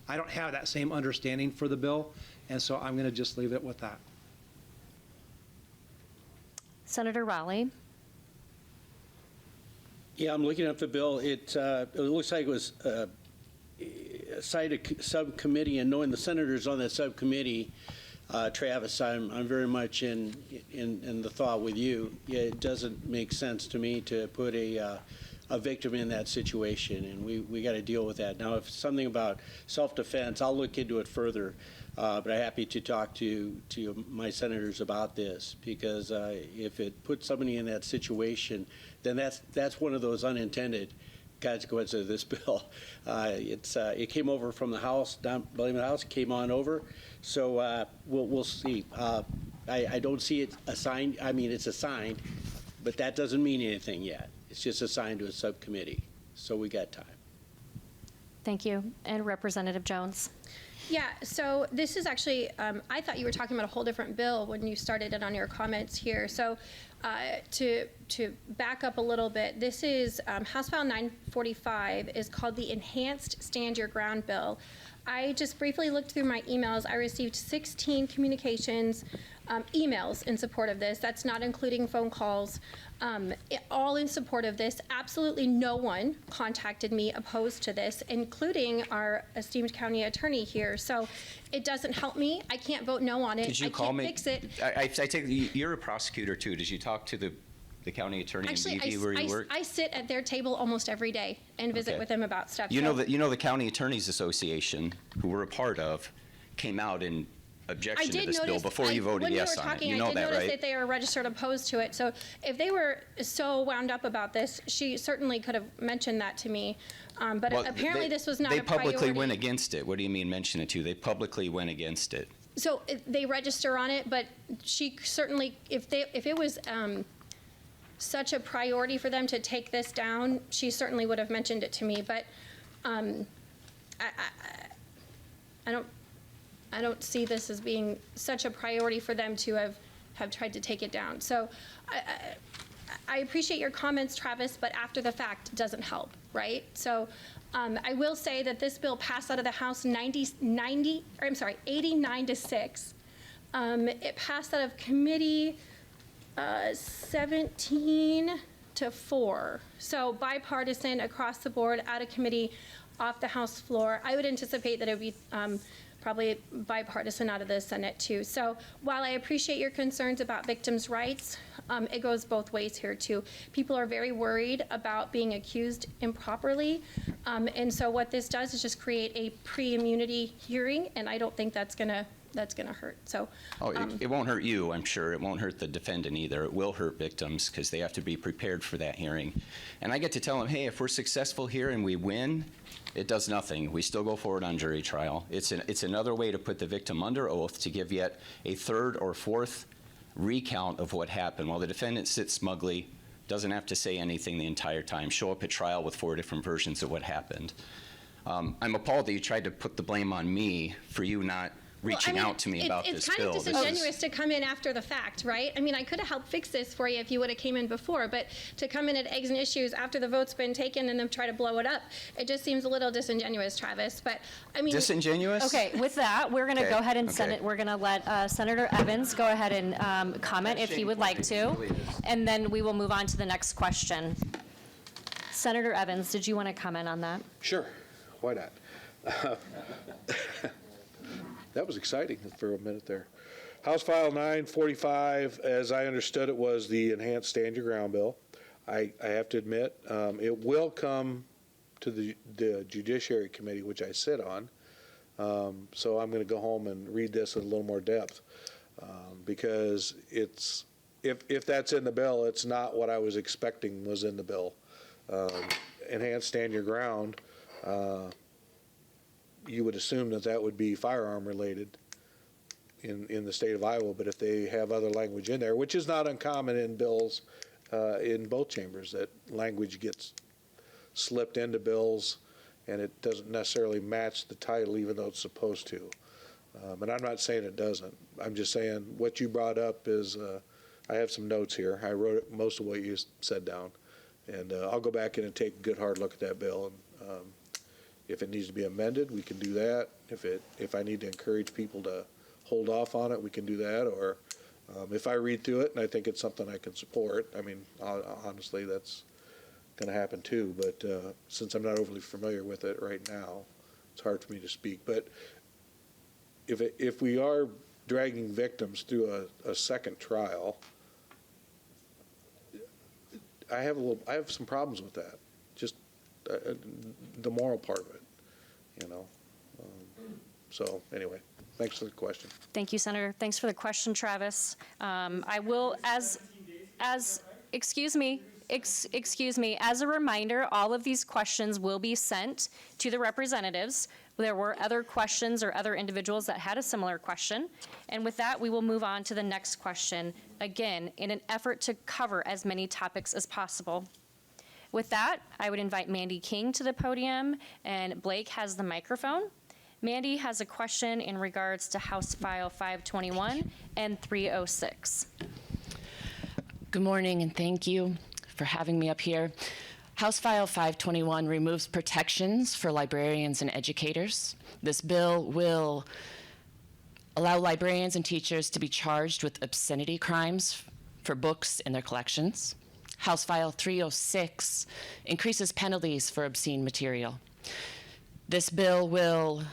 I don't have that same understanding for the bill, and so I'm going to just leave it with that. Senator Raleigh? Yeah, I'm looking at the bill. It looks like it was assigned a subcommittee, and knowing the senators on that subcommittee, Travis, I'm very much in the thought with you. Yeah, it doesn't make sense to me to put a victim in that situation, and we got to deal with that. Now, if it's something about self-defense, I'll look into it further. But I'm happy to talk to my senators about this, because if it puts somebody in that situation, then that's one of those unintended consequences of this bill. It came over from the House, down the House, came on over, so we'll see. I don't see it assigned. I mean, it's assigned, but that doesn't mean anything yet. It's just assigned to a subcommittee, so we got time. Thank you. And Representative Jones? Yeah, so this is actually, I thought you were talking about a whole different bill when you started it on your comments here. So to back up a little bit, this is House File 945 is called the Enhanced Stand Your Ground Bill. I just briefly looked through my emails. I received 16 communications, emails in support of this. That's not including phone calls, all in support of this. Absolutely no one contacted me opposed to this, including our esteemed county attorney here. So it doesn't help me. I can't vote no on it. Did you I call can't me? fix it. I take you're a prosecutor too. Did you talk to the county attorney Actually, in BV where you work? I sit at their table almost every day and visit Okay. with them about stuff. You So- know the County Attorneys Association, who we're a part of, came out in I objection to did this bill notice, before you voted yes when on we were talking, it. You know I did that, notice right? that they are registered opposed to it. So if they were so wound up about this, she certainly could have mentioned that to me. But Well, apparently this was not they a priority. publicly went against it. What do you mean mention it to? They publicly went against it. So they register on it, but she certainly, if it was such a priority for them to take this down, she certainly would have mentioned it to me. But I don't see this as being such a priority for them to have tried to take it down. So I appreciate your comments, Travis, but after the fact doesn't help, right? So I will say that this bill passed out of the House 89 to 6. It passed out of committee 17 to 4. So bipartisan across the board, out of committee, off the House floor. I would anticipate that it would be probably bipartisan out of the Senate too. So while I appreciate your concerns about victims' rights, it goes both ways here too. People are very worried about being accused improperly. And so what this does is just create a pre-immunity hearing, and I don't think that's gonna that's going to hurt. So, Oh, it won't hurt you, I'm sure. It won't hurt the defendant either. It will hurt victims because they have to be prepared for that hearing. And I get to tell them, hey, if we're successful here and we win, it does nothing. We still go forward on jury trial. It's another way to put the victim under oath to give yet a third or fourth recount of what happened while the defendant sits smugly, doesn't have to say anything the entire time, show up at trial with 4 different versions of what happened. I'm appalled that you tried to put the blame on me for you not reaching out to me about this bill. It's kind of disingenuous to come in after the fact, right? I mean, I could have helped fix this for you if you would have came in before, but to come in at Eggs and Issues after the vote's been taken and then try to blow it up, it just seems a little disingenuous, Travis. But I mean, Disingenuous? Okay, with that, we're going to Okay, go ahead and send okay. it, we're going to let Senator Evans go ahead and comment if he would like to, and then we will move on to the next question. Senator Evans, did you want to comment on that? Sure, why not? That was exciting for a minute there. House File 945, as I understood it, was the enhanced stand your ground bill. I have to admit, it will come to the Judiciary Committee, which I sit on. So I'm going to go home and read this in a little more depth because it's if that's in the bill, it's not what I was expecting was in the bill. Enhanced stand your ground. You would assume that that would be firearm related in the state of Iowa, but if they have other language in there, which is not uncommon in bills in both chambers, that language gets slipped into bills and it doesn't necessarily match the title even though it's supposed to. But I'm not saying it doesn't. I'm just saying what you brought up is, I have some notes here. I wrote most of what you said down. And I'll go back in and take a good hard look at that bill. And if it needs to be amended, we can do that. If I need to encourage people to hold off on it, we can do that. Or if I read through it and I think it's something I can support, I mean, honestly, that's going to happen too. But since I'm not overly familiar with it right now, it's hard for me to speak. But if we are dragging victims through a second trial, I have some problems with that. Just the moral part of it, you know. So anyway, thanks for the question. Thank you, Senator. Thanks for the question, Travis. I will, excuse me, as a reminder, all of these questions will be sent to the representatives. There were other questions or other individuals that had a similar question. And with that, we will move on to the next question, again, in an effort to cover as many topics as possible. With that, I would invite Mandy King to the podium, and Blake has the microphone. Mandy has a question in regards to House File 521 and 306. Good morning, and thank you for having me up here. House File 521 removes protections for librarians and educators. This bill will allow librarians and teachers to be charged with obscenity crimes for books in their collections. House File 306 increases penalties for obscene material. This bill will,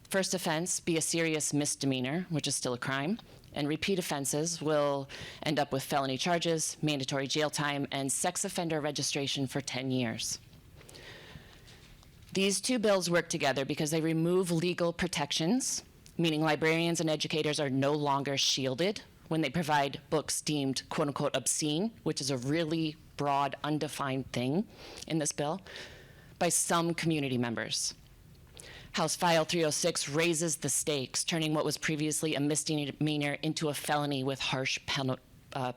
first offense, be a serious misdemeanor, which is still a crime, and repeat offenses will end up with felony charges, mandatory jail time, and sex offender registration for 10 years. These two bills work together because they remove legal protections, meaning librarians and educators are no longer shielded when they provide books deemed quote-unquote obscene, which is a really broad, undefined thing in this bill, by some community members. House File 306 raises the stakes, turning what was previously a misdemeanor into a felony with harsh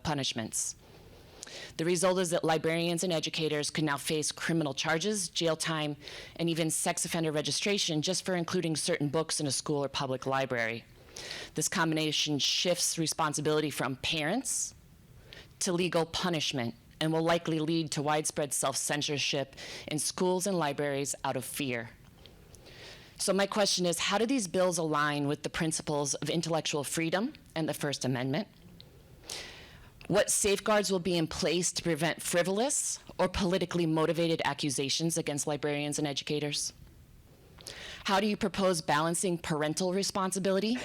punishments. The result is that librarians and educators can now face criminal charges, jail time, and even sex offender registration just for including certain books in a school or public library. This combination shifts responsibility from parents to legal punishment and will likely lead to widespread self-censorship in schools and libraries out of fear. So my question is, how do these bills align with the principles of intellectual freedom and the First Amendment? What safeguards will be in place to prevent frivolous or politically motivated accusations against librarians and educators? How do you propose balancing parental responsibility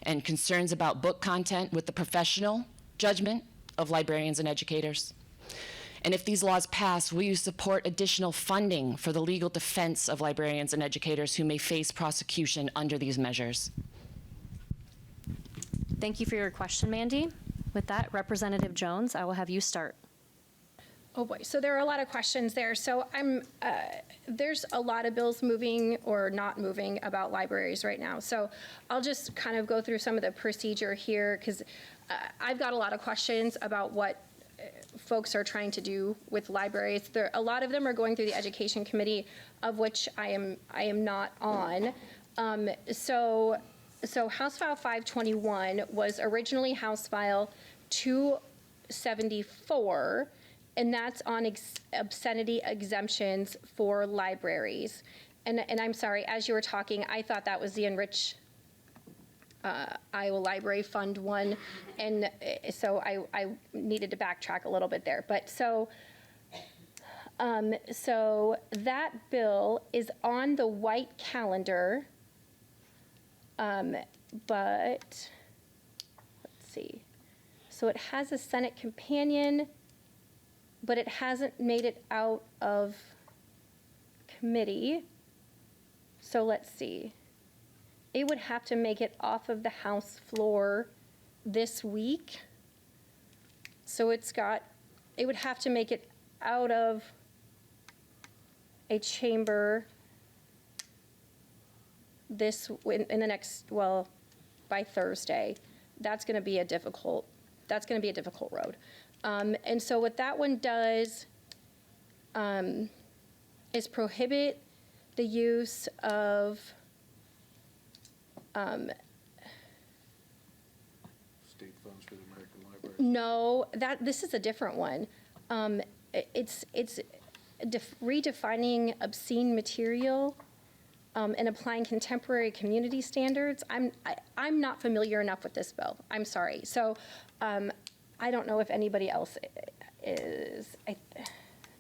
and concerns about book content with the professional judgment of librarians and educators? And if these laws pass, will you support additional funding for the legal defense of librarians and educators who may face prosecution under these measures? Thank you for your question, Mandy. With that, Representative Jones, I will have you start. Oh boy, so there are a lot of questions there. So there's a lot of bills moving or not moving about libraries right now. So I'll just kind of go through some of the procedure here because I've got a lot of questions about what folks are trying to do with libraries. A lot of them are going through the Education Committee, of which I am not on. So House File 521 was originally House File 274, and that's on obscenity exemptions for libraries. And I'm sorry, as you were talking, I thought that was the Enrich Iowa Library Fund one, and so I needed to backtrack a little bit there. But so that bill is on the white calendar, but let's see. So it has a Senate companion, but it hasn't made it out of committee. So let's see. It would have to make it off of the House floor this week. So it would have to make it out of a chamber in the next, well, by Thursday. That's going to be a difficult road. And so what that one does is prohibit the use of State funds for the American Library. no, this is a different one. It's redefining obscene material and applying contemporary community standards. I'm not familiar enough with this bill. I'm sorry. So I don't know if anybody else is.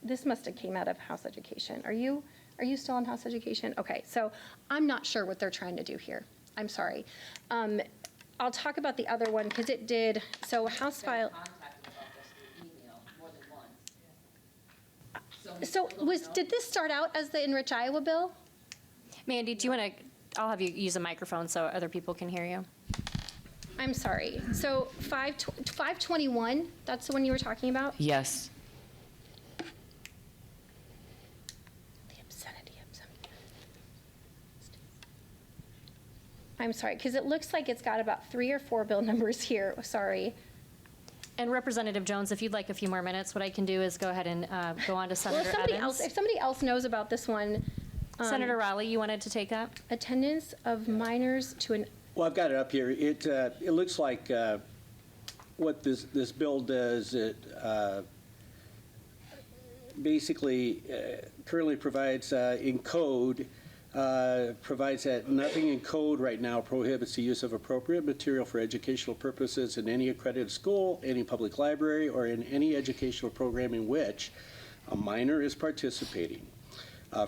This must have came out of House Education. Are you still on House Education? Okay, so I'm not sure what they're trying to do here. I'm sorry. I'll talk about the other one because it did. So House File. So did this start out as the Enrich Iowa bill? Mandy, do you want to, I'll have you use a microphone so other people can hear you. I'm sorry. So 521, that's the one you were talking about? Yes. The obscenity. I'm sorry, because it looks like it's got about 3 or 4 bill numbers here. Sorry. And Representative Jones, if you'd like a few more minutes, what I can do is go ahead and go on to Well, Senator Evans. if somebody else knows about this one, Senator Rowley, you wanted to take that? attendance of minors to an, Well, I've got it up here. It looks like what this bill does, it basically currently provides in code, provides that nothing in code right now prohibits the use of appropriate material for educational purposes in any accredited school, any public library, or in any educational program in which a minor is participating.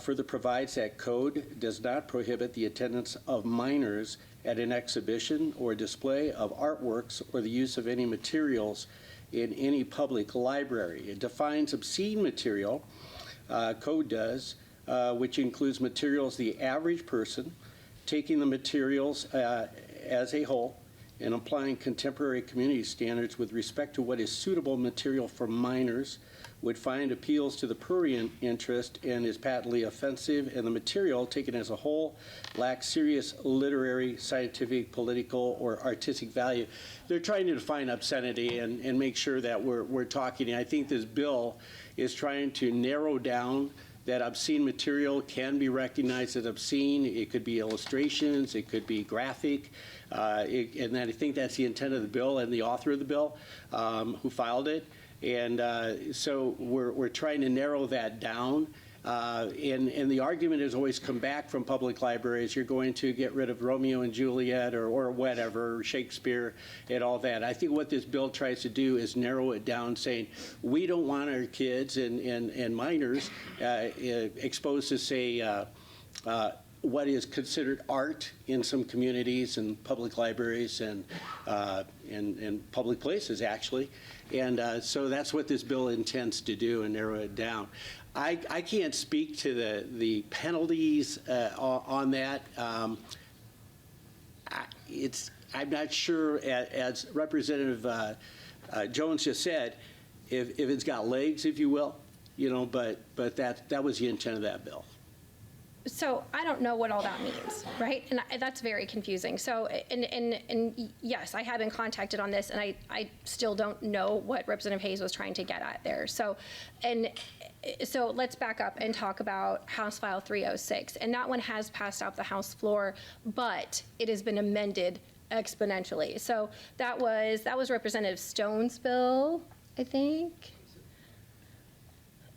Further provides that code does not prohibit the attendance of minors at an exhibition or display of artworks or the use of any materials in any public library. It defines obscene material, code does, which includes materials the average person taking the materials as a whole and applying contemporary community standards with respect to what is suitable material for minors would find appeals to the prurient interest and is patently offensive, and the material taken as a whole lacks serious literary, scientific, political, or artistic value. They're trying to define obscenity and make sure that we're talking. And I think this bill is trying to narrow down that obscene material can be recognized as obscene. It could be illustrations, it could be graphic, and I think that's the intent of the bill and the author of the bill who filed it. And so we're trying to narrow that down. And the argument has always come back from public libraries, you're going to get rid of Romeo and Juliet or whatever, Shakespeare and all that. I think what this bill tries to do is narrow it down, saying we don't want our kids and minors exposed to, say, what is considered art in some communities and public libraries and public places, actually. And so that's what this bill intends to do and narrow it down. I can't speak to the penalties on that. I'm not sure, as Representative Jones just said, if it's got legs, if you will, but that was the intent of that bill. So I don't know what all that means, right? And that's very confusing. So, and yes, I have been contacted on this, and I still don't know what Representative Hayes was trying to get at there. So let's back up and talk about House File 306. And that one has passed off the House floor, but it has been amended exponentially. So that was Representative Stone's bill, I think.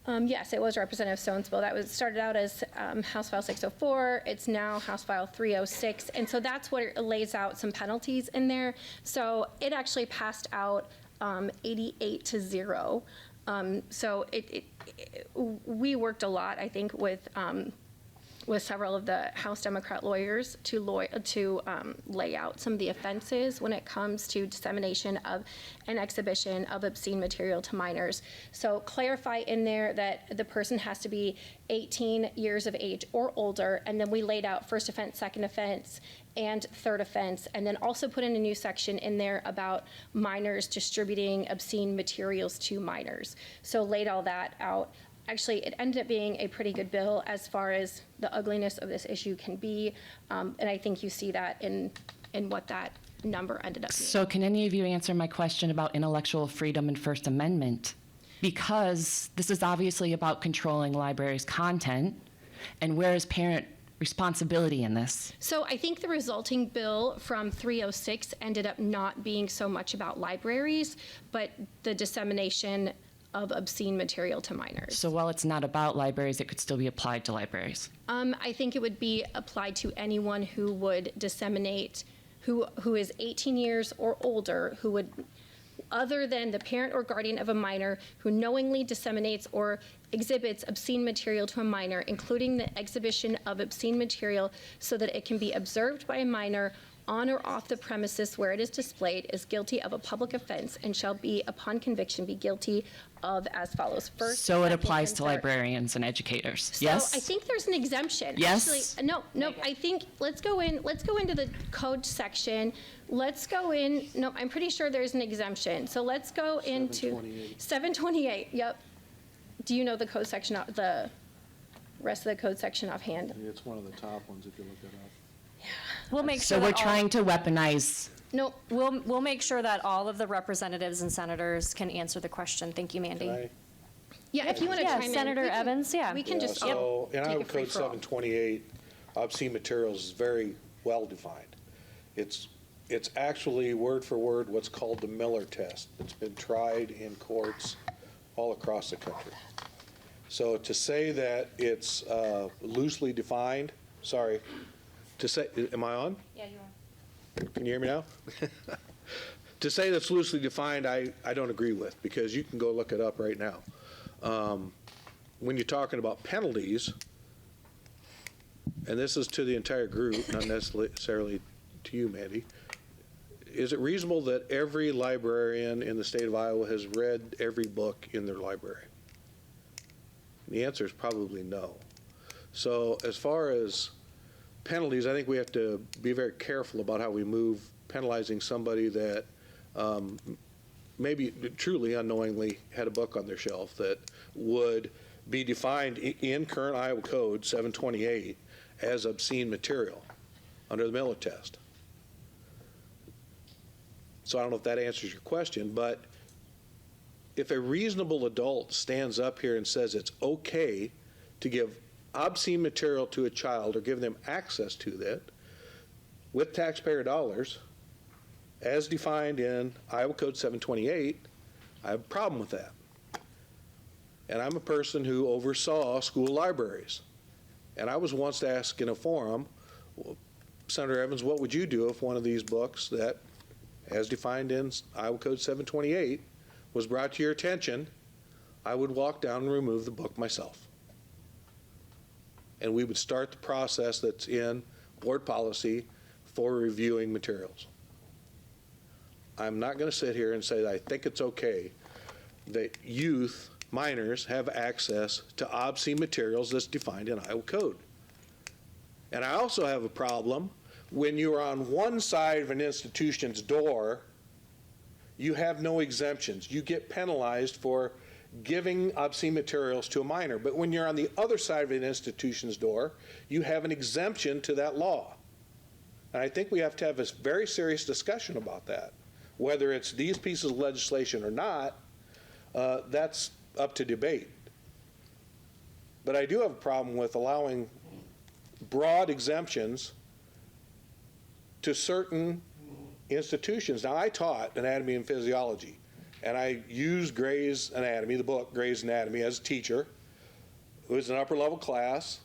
Yes, it was Representative Stone's bill. That was started out as House File 604. It's now House File 306. And so that's what it lays out some penalties in there. So it actually passed out 88-0. So we worked a lot, I think, with several of the House Democrat lawyers to lay out some of the offenses when it comes to dissemination of and exhibition of obscene material to minors. So clarify in there that the person has to be 18 years of age or older, and then we laid out first offense, second offense, and third offense, and then also put in a new section in there about minors distributing obscene materials to minors. So laid all that out. Actually, it ended up being a pretty good bill as far as the ugliness of this issue can be, and I think you see that in what that number ended up being. So can any of you answer my question about intellectual freedom and First Amendment? Because this is obviously about controlling libraries' content, and where is parent responsibility in this? So I think the resulting bill from 306 ended up not being so much about libraries, but the dissemination of obscene material to minors. So while it's not about libraries, it could still be applied to libraries. I think it would be applied to anyone who would disseminate, who is 18 years or older, who would, other than the parent or guardian of a minor, who knowingly disseminates or exhibits obscene material to a minor, including the exhibition of obscene material so that it can be observed by a minor on or off the premises where it is displayed, is guilty of a public offense and shall be, upon conviction, be guilty of as follows. First, So it second, applies and to third. librarians and educators, So yes? I think there's an exemption. Yes? Actually, no, I think, let's go into the code section. Let's go in, no, I'm pretty sure there's an exemption. So let's go into 728, yep. Do you know the code section, the rest of the code section offhand? It's one of the top ones if you look it up. We'll make So sure we're that all, trying to weaponize. No, we'll make sure that all of the representatives and senators can answer the question. Thank you, Mandy. Can I? yeah, if you want to Yeah, chime in. Senator we can- Evans, yeah. We can just So in take Iowa a free Code for all. 728, obscene materials is very well defined. It's actually word for word what's called the Miller test. It's been tried in courts all across the country. So to say that it's loosely defined, sorry, to say, am I on? Yeah, you are. Can you hear me now? To say that's loosely defined, I don't agree with, because you can go look it up right now. When you're talking about penalties, and this is to the entire group, not necessarily to you, Mandy, is it reasonable that every librarian in the state of Iowa has read every book in their library? And the answer is probably no. So as far as penalties, I think we have to be very careful about how we move penalizing somebody that maybe truly unknowingly had a book on their shelf that would be defined in current Iowa Code 728 as obscene material under the Miller test. So I don't know if that answers your question, but if a reasonable adult stands up here and says it's okay to give obscene material to a child or give them access to that with taxpayer dollars, as defined in Iowa Code 728, I have a problem with that. And I'm a person who oversaw school libraries. And I was once asked in a forum, well, Senator Evans, what would you do if one of these books that, as defined in Iowa Code 728, was brought to your attention? I would walk down and remove the book myself. And we would start the process that's in board policy for reviewing materials. I'm not going to sit here and say that I think it's okay that youth, minors, have access to obscene materials that's defined in Iowa Code. And I also have a problem When you're on one side of an institution's door, you have no exemptions. You get penalized for giving obscene materials to a minor. But when you're on the other side of an institution's door, you have an exemption to that law. And I think we have to have a very serious discussion about that. Whether it's these pieces of legislation or not, that's up to debate. But I do have a problem with allowing broad exemptions to certain institutions. Now, I taught anatomy and physiology, and I used Gray's Anatomy, the book Gray's Anatomy, as a teacher. It was an upper level class.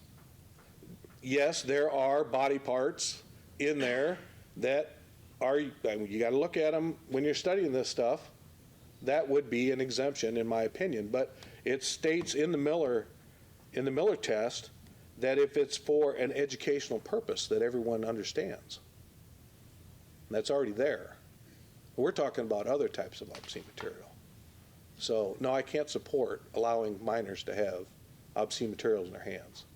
Yes, there are body parts in there that are, I mean, you got to look at them when you're studying this stuff. That would be an exemption, in my opinion. But it states in the Miller test that if it's for an educational purpose that everyone understands. And that's already there. We're talking about other types of obscene material. So, no, I can't support allowing minors to have obscene materials in their hands.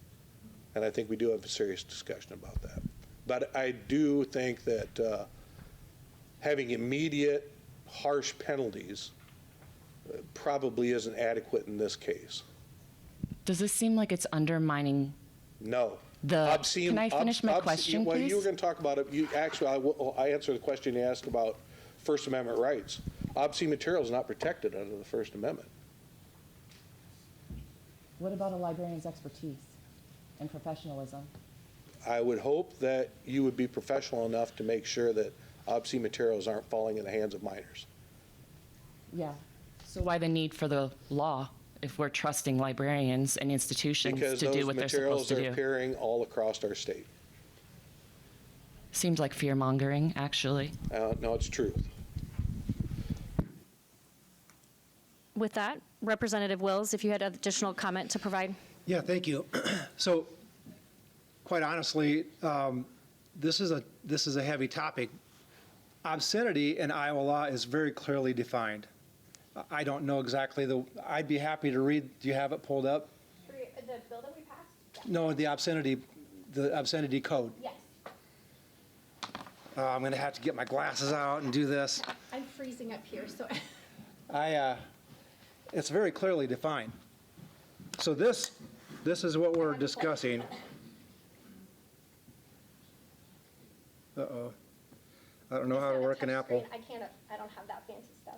And I think we do have a serious discussion about that. But I do think that having immediate, harsh penalties probably isn't adequate in this case. Does this seem like it's undermining? No. Can I finish my question, well, please? you were going to talk about it. I answer the question you asked about First Amendment rights. Obscene material is not protected under the First Amendment. What about a librarian's expertise and professionalism? I would hope that you would be professional enough to make sure that obscene materials aren't falling in the hands of minors. Yeah. So why the need for the law if we're trusting librarians and institutions Because to those do what they're supposed materials to are do? appearing all across our state. Seems like fear mongering, actually. No, it's truth. With that, Representative Wills, if you had additional comment to provide. Yeah, thank you. So, quite honestly, this is a heavy topic. Obscenity in Iowa law is very clearly defined. I don't know exactly I'd be happy to read. Do you have it pulled up? The bill that we passed? No, the obscenity code. Yes. I'm going to have to get my glasses out and do this. I'm freezing up here, so. It's very clearly defined. So this is what we're discussing. Uh-oh. I don't know how to work an Apple. I don't have that fancy stuff.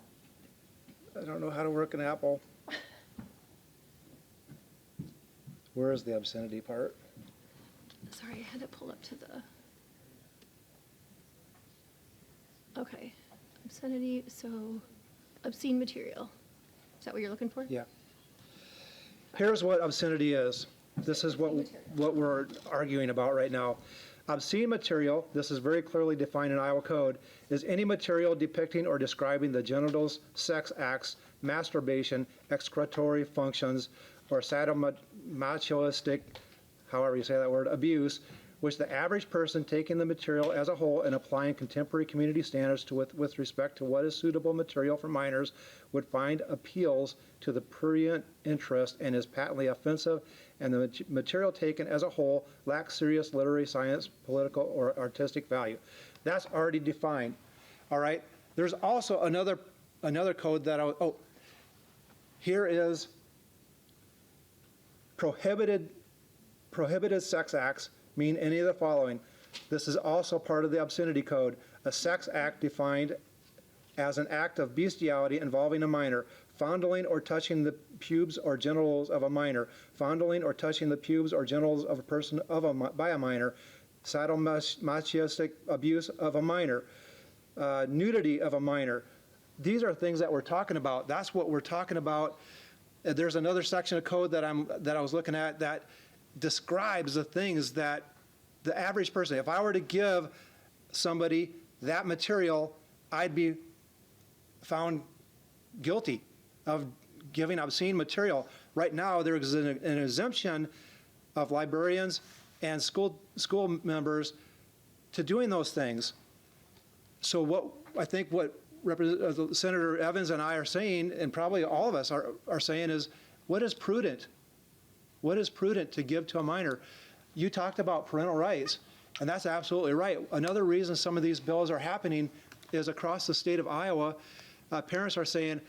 I don't know how to work an Apple. Where is the obscenity part? Sorry, I had it pulled up to the. Okay, obscenity, so obscene material. Is that what you're looking for? Yeah. Here's what obscenity is. This is what we're arguing about right now. Obscene material, this is very clearly defined in Iowa Code, is any material depicting or describing the genitals, sex acts, masturbation, excretory functions, or sadomasochistic, however you say that word, abuse, which the average person taking the material as a whole and applying contemporary community standards with respect to what is suitable material for minors would find appeals to the prurient interest and is patently offensive, and the material taken as a whole lacks serious literary, science, political, or artistic value. That's already defined. All right? There's also another code that here is prohibited sex acts mean any of the following. This is also part of the obscenity code. A sex act defined as an act of bestiality involving a minor, fondling or touching the pubes or genitals of a minor, fondling or touching the pubes or genitals of a person by a minor, sadomasochistic abuse of a minor, nudity of a minor. These are things that we're talking about. That's what we're talking about. There's another section of code that I was looking at that describes the things that the average person, if I were to give somebody that material, I'd be found guilty of giving obscene material. Right now, there is an exemption of librarians and school members to doing those things. So what Senator Evans and I are saying, and probably all of us are saying, is what is prudent? What is prudent to give to a minor? You talked about parental rights. And that's absolutely right. Another reason some of these bills are happening is across the state of Iowa, parents are saying,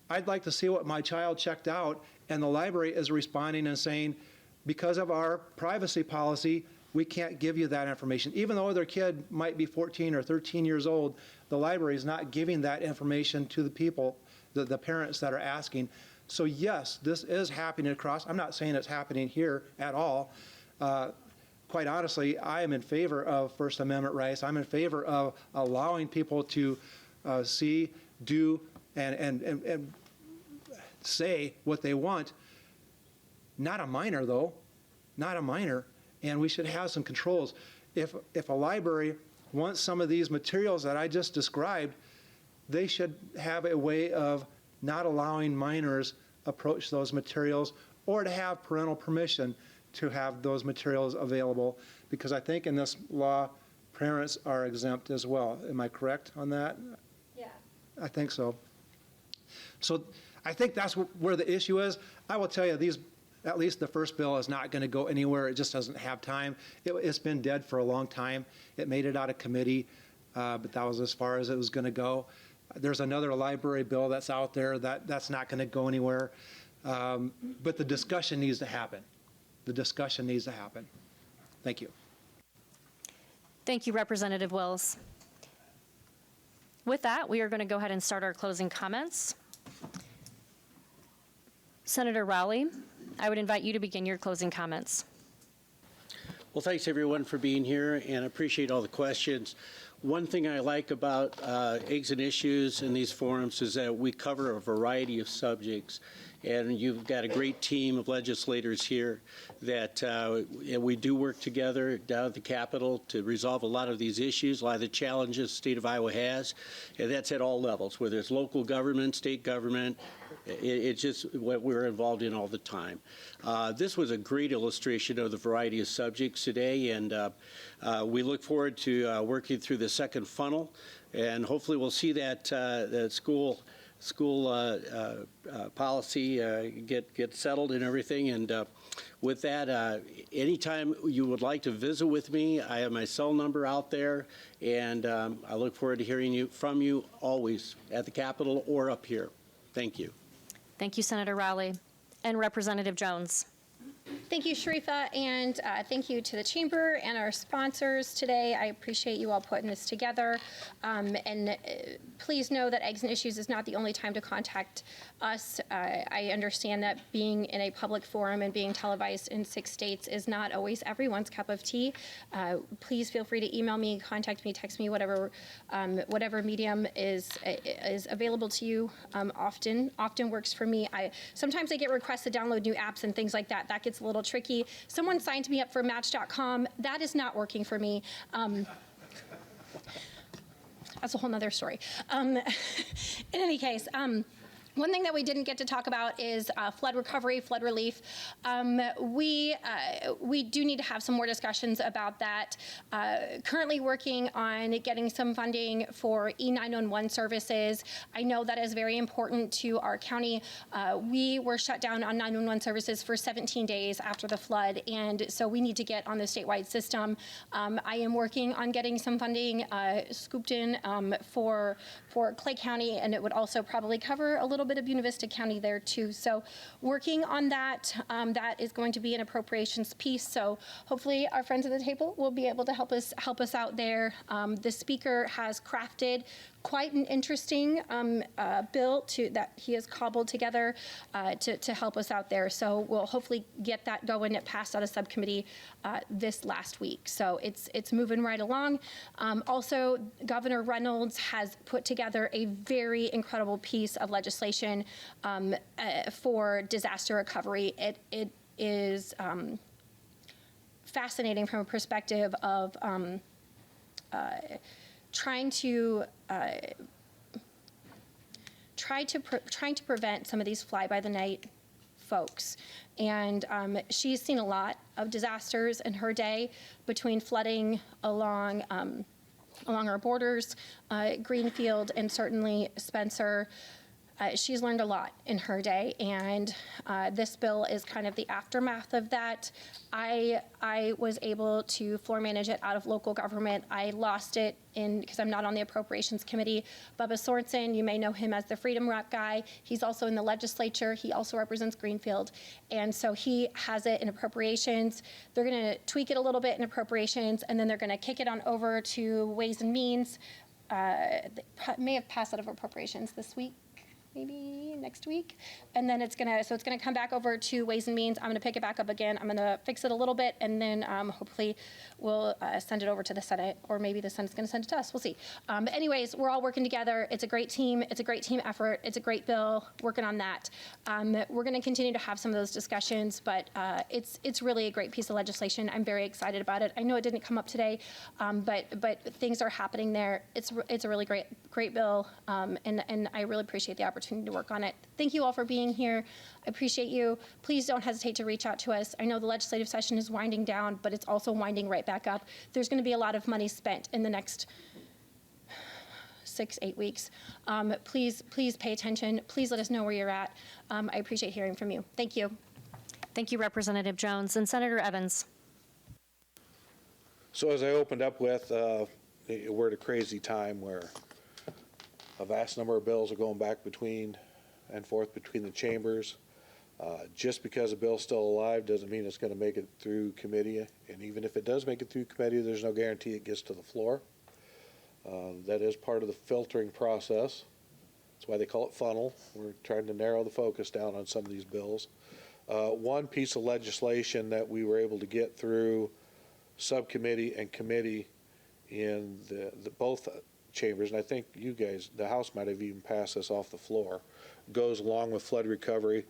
I'd like to see what my child checked out, and the library is responding and saying, because of our privacy policy, we can't give you that information. Even though their kid might be 14 or 13 years old, the library is not giving that information to the people, the parents that are asking. So yes, this is happening across. I'm not saying it's happening here at all. Quite honestly, I am in favor of First Amendment rights. I'm in favor of allowing people to see, do, and say what they want. Not a minor, though. Not a minor. And we should have some controls. If a library wants some of these materials that I just described, they should have a way of not allowing minors approach those materials, or to have parental permission to have those materials available, because I think in this law, parents are exempt as well. Am I correct on that? Yeah. I think so. So I think that's where the issue is. I will tell you, at least the first bill is not going to go anywhere. It just doesn't have time. It's been dead for a long time. It made it out of committee, but that was as far as it was going to go. There's another library bill that's out there that's not going to go anywhere. But the discussion needs to happen. The discussion needs to happen. Thank you. Thank you, Representative Wills. With that, we are going to go ahead and start our closing comments. Senator Rowley, I would invite you to begin your closing comments. Well, thanks everyone for being here, and appreciate all the questions. One thing I like about Eggs and Issues in these forums is that we cover a variety of subjects, and you've got a great team of legislators here that we do work together down at the Capitol to resolve a lot of these issues, a lot of the challenges the state of Iowa has, and that's at all levels, whether it's local government, state government. It's just what we're involved in all the time. This was a great illustration of the variety of subjects today, and we look forward to working through the second funnel, and hopefully we'll see that school policy get settled and everything. And with that, anytime you would like to visit with me, I have my cell number out there, and I look forward to hearing from you always at the Capitol or up here. Thank you. Thank you, Senator Rowley. And Representative Jones. Thank you, Sharifa, and thank you to the Chamber and our sponsors today. I appreciate you all putting this together. And please know that Eggs and Issues is not the only time to contact us. I understand that being in a public forum and being televised in 6 states is not always everyone's cup of tea. Please feel free to email me, contact me, text me, whatever medium is available to you. Often works for me. Sometimes I get requests to download new apps and things like that. That gets a little tricky. Someone signed me up for Match.com. That is not working for me. That's a whole nother story. In any case, one thing that we didn't get to talk about is flood recovery, flood relief. We do need to have some more discussions about that. Currently working on getting some funding for E911 services. I know that is very important to our county. We were shut down on 911 services for 17 days after the flood, and so we need to get on the statewide system. I am working on getting some funding scooped in for Clay County, and it would also probably cover a little bit of Buena Vista County there too. So working on that, that is going to be an appropriations piece. So hopefully our friends at the table will be able to help us out there. The speaker has crafted quite an interesting bill that he has cobbled together to help us out there. So we'll hopefully get that going. It passed out of subcommittee this last week. So it's moving right along. Also, Governor Reynolds has put together a very incredible piece of legislation for disaster recovery. It is fascinating from a perspective of trying to prevent some of these fly-by-the-night folks. And she's seen a lot of disasters in her day, between flooding along our borders, Greenfield, and certainly Spencer. she's learned a lot in her day, and this bill is kind of the aftermath of that. I was able to floor manage it out of local government. I lost it because I'm not on the Appropriations Committee. Bubba Sorensen, you may know him as the Freedom Rock guy. He's also in the legislature. He also represents Greenfield. And so he has it in Appropriations. They're going to tweak it a little bit in Appropriations, and then they're going to kick it on over to Ways and Means. They may have passed out of Appropriations this week, maybe next week. And then it's gonna come back over to Ways and Means. I'm gonna pick it back up again. I'm gonna fix it a little bit, and then hopefully we'll send it over to the Senate, or maybe the Senate's gonna send it to us. We'll see. But anyways, we're all working together. It's a great team. It's a great team effort. It's a great bill. Working on that. We're gonna continue to have some of those discussions, but it's really a great piece of legislation. I'm very excited about it. I know it didn't come up today, but things are happening there. It's a really great bill, and I really appreciate the opportunity to work on it. Thank you all for being here. I appreciate you. Please don't hesitate to reach out to us. I know the legislative session is winding down, but it's also winding right back up. There's going to be a lot of money spent in the next 6-8 weeks. Please pay attention. Please let us know where you're at. I appreciate hearing from you. Thank you. Thank you, Representative Jones. And Senator Evans. So as I opened up with, we're at a crazy time where a vast number of bills are going back and forth between the chambers. Just because a bill's still alive doesn't mean it's going to make it through committee. And even if it does make it through committee, there's no guarantee it gets to the floor. That is part of the filtering process. That's why they call it funnel. We're trying to narrow the focus down on some of these bills. One piece of legislation that we were able to get through subcommittee and committee in the both chambers, and I think you guys, the House might have even passed this off the floor, goes along with flood recovery.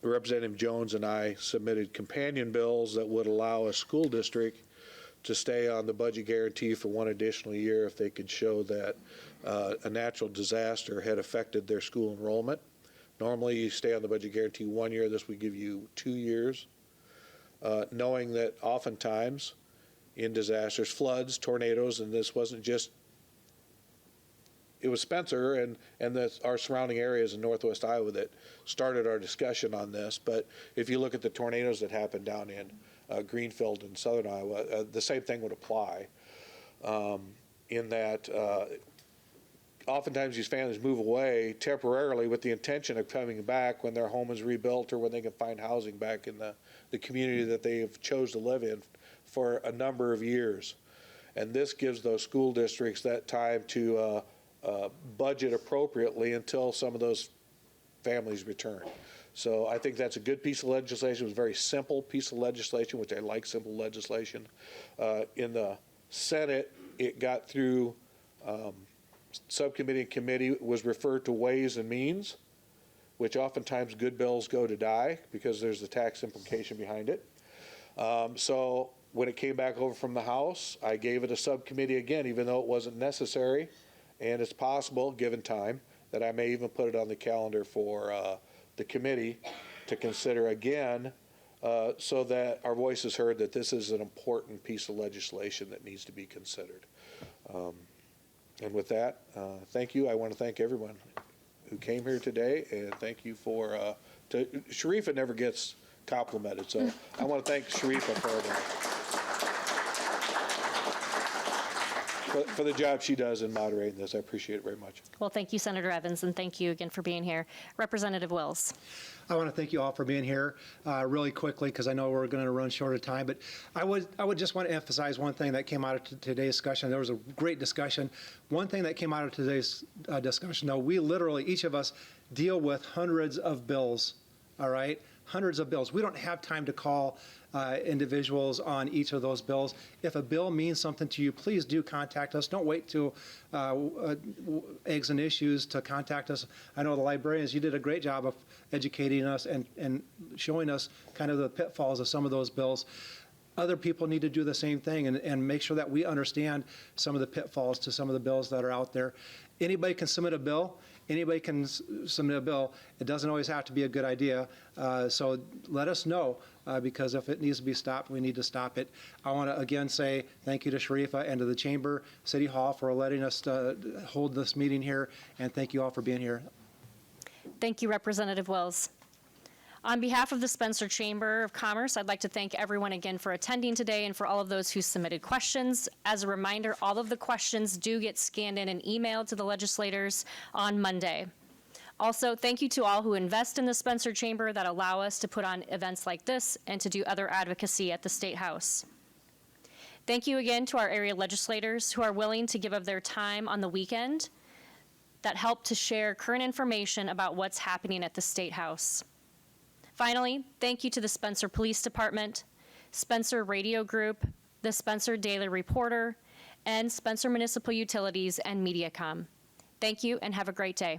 Representative Jones and I submitted companion bills that would allow a school district to stay on the budget guarantee for one additional year if they could show that a natural disaster had affected their school enrollment. Normally you stay on the budget guarantee 1 year. This would give you 2 years, knowing that oftentimes in disasters, floods, tornadoes, and this wasn't just, it was Spencer and our surrounding areas in northwest Iowa that started our discussion on this. But if you look at the tornadoes that happened down in Greenfield and southern Iowa, the same thing would apply, in that oftentimes these families move away temporarily with the intention of coming back when their home is rebuilt or when they can find housing back in the community that they have chose to live in for a number of years. And this gives those school districts that time to budget appropriately until some of those families return. So I think that's a good piece of legislation. It was a very simple piece of legislation, which I like simple legislation. In the Senate, it got through subcommittee and committee. It was referred to Ways and Means, which oftentimes good bills go to die because there's the tax implication behind it. So when it came back over from the House, I gave it a subcommittee again, even though it wasn't necessary. And it's possible, given time, that I may even put it on the calendar for the committee to consider again, so that our voice is heard that this is an important piece of legislation that needs to be considered. And with that, thank you. I want to thank everyone who came here today, and thank you for, Sharifa never gets complimented, so I want to thank Sharifa for the job she does in moderating this. I appreciate it very much. Well, thank you, Senator Evans, and thank you again for being here. Representative Wills. I want to thank you all for being here really quickly because I know we're going to run short of time. But I would just want to emphasize one thing that came out of today's discussion. There was a great discussion. One thing that came out of today's discussion, though, we literally, each of us, deal with hundreds of bills, all right? Hundreds of bills. We don't have time to call individuals on each of those bills. If a bill means something to you, please do contact us. Don't wait till Eggs and Issues to contact us. I know the librarians, you did a great job of educating us and showing us kind of the pitfalls of some of those bills. Other people need to do the same thing and make sure that we understand some of the pitfalls to some of the bills that are out there. Anybody can submit a bill, anybody can submit a bill. It doesn't always have to be a good idea. So let us know, because if it needs to be stopped, we need to stop it. I want to again say thank you to Sharifa and to the Chamber, City Hall for letting us hold this meeting here, and thank you all for being here. Thank you, Representative Wills. On behalf of the Spencer Chamber of Commerce, I'd like to thank everyone again for attending today and for all of those who submitted questions. As a reminder, all of the questions do get scanned in and emailed to the legislators on Monday. Also, thank you to all who invest in the Spencer Chamber that allow us to put on events like this and to do other advocacy at the State House. Thank you again to our area legislators who are willing to give of their time on the weekend that help to share current information about what's happening at the State House. Finally, thank you to the Spencer Police Department, Spencer Radio Group, the Spencer Daily Reporter, and Spencer Municipal Utilities and Mediacom. Thank you and have a great day.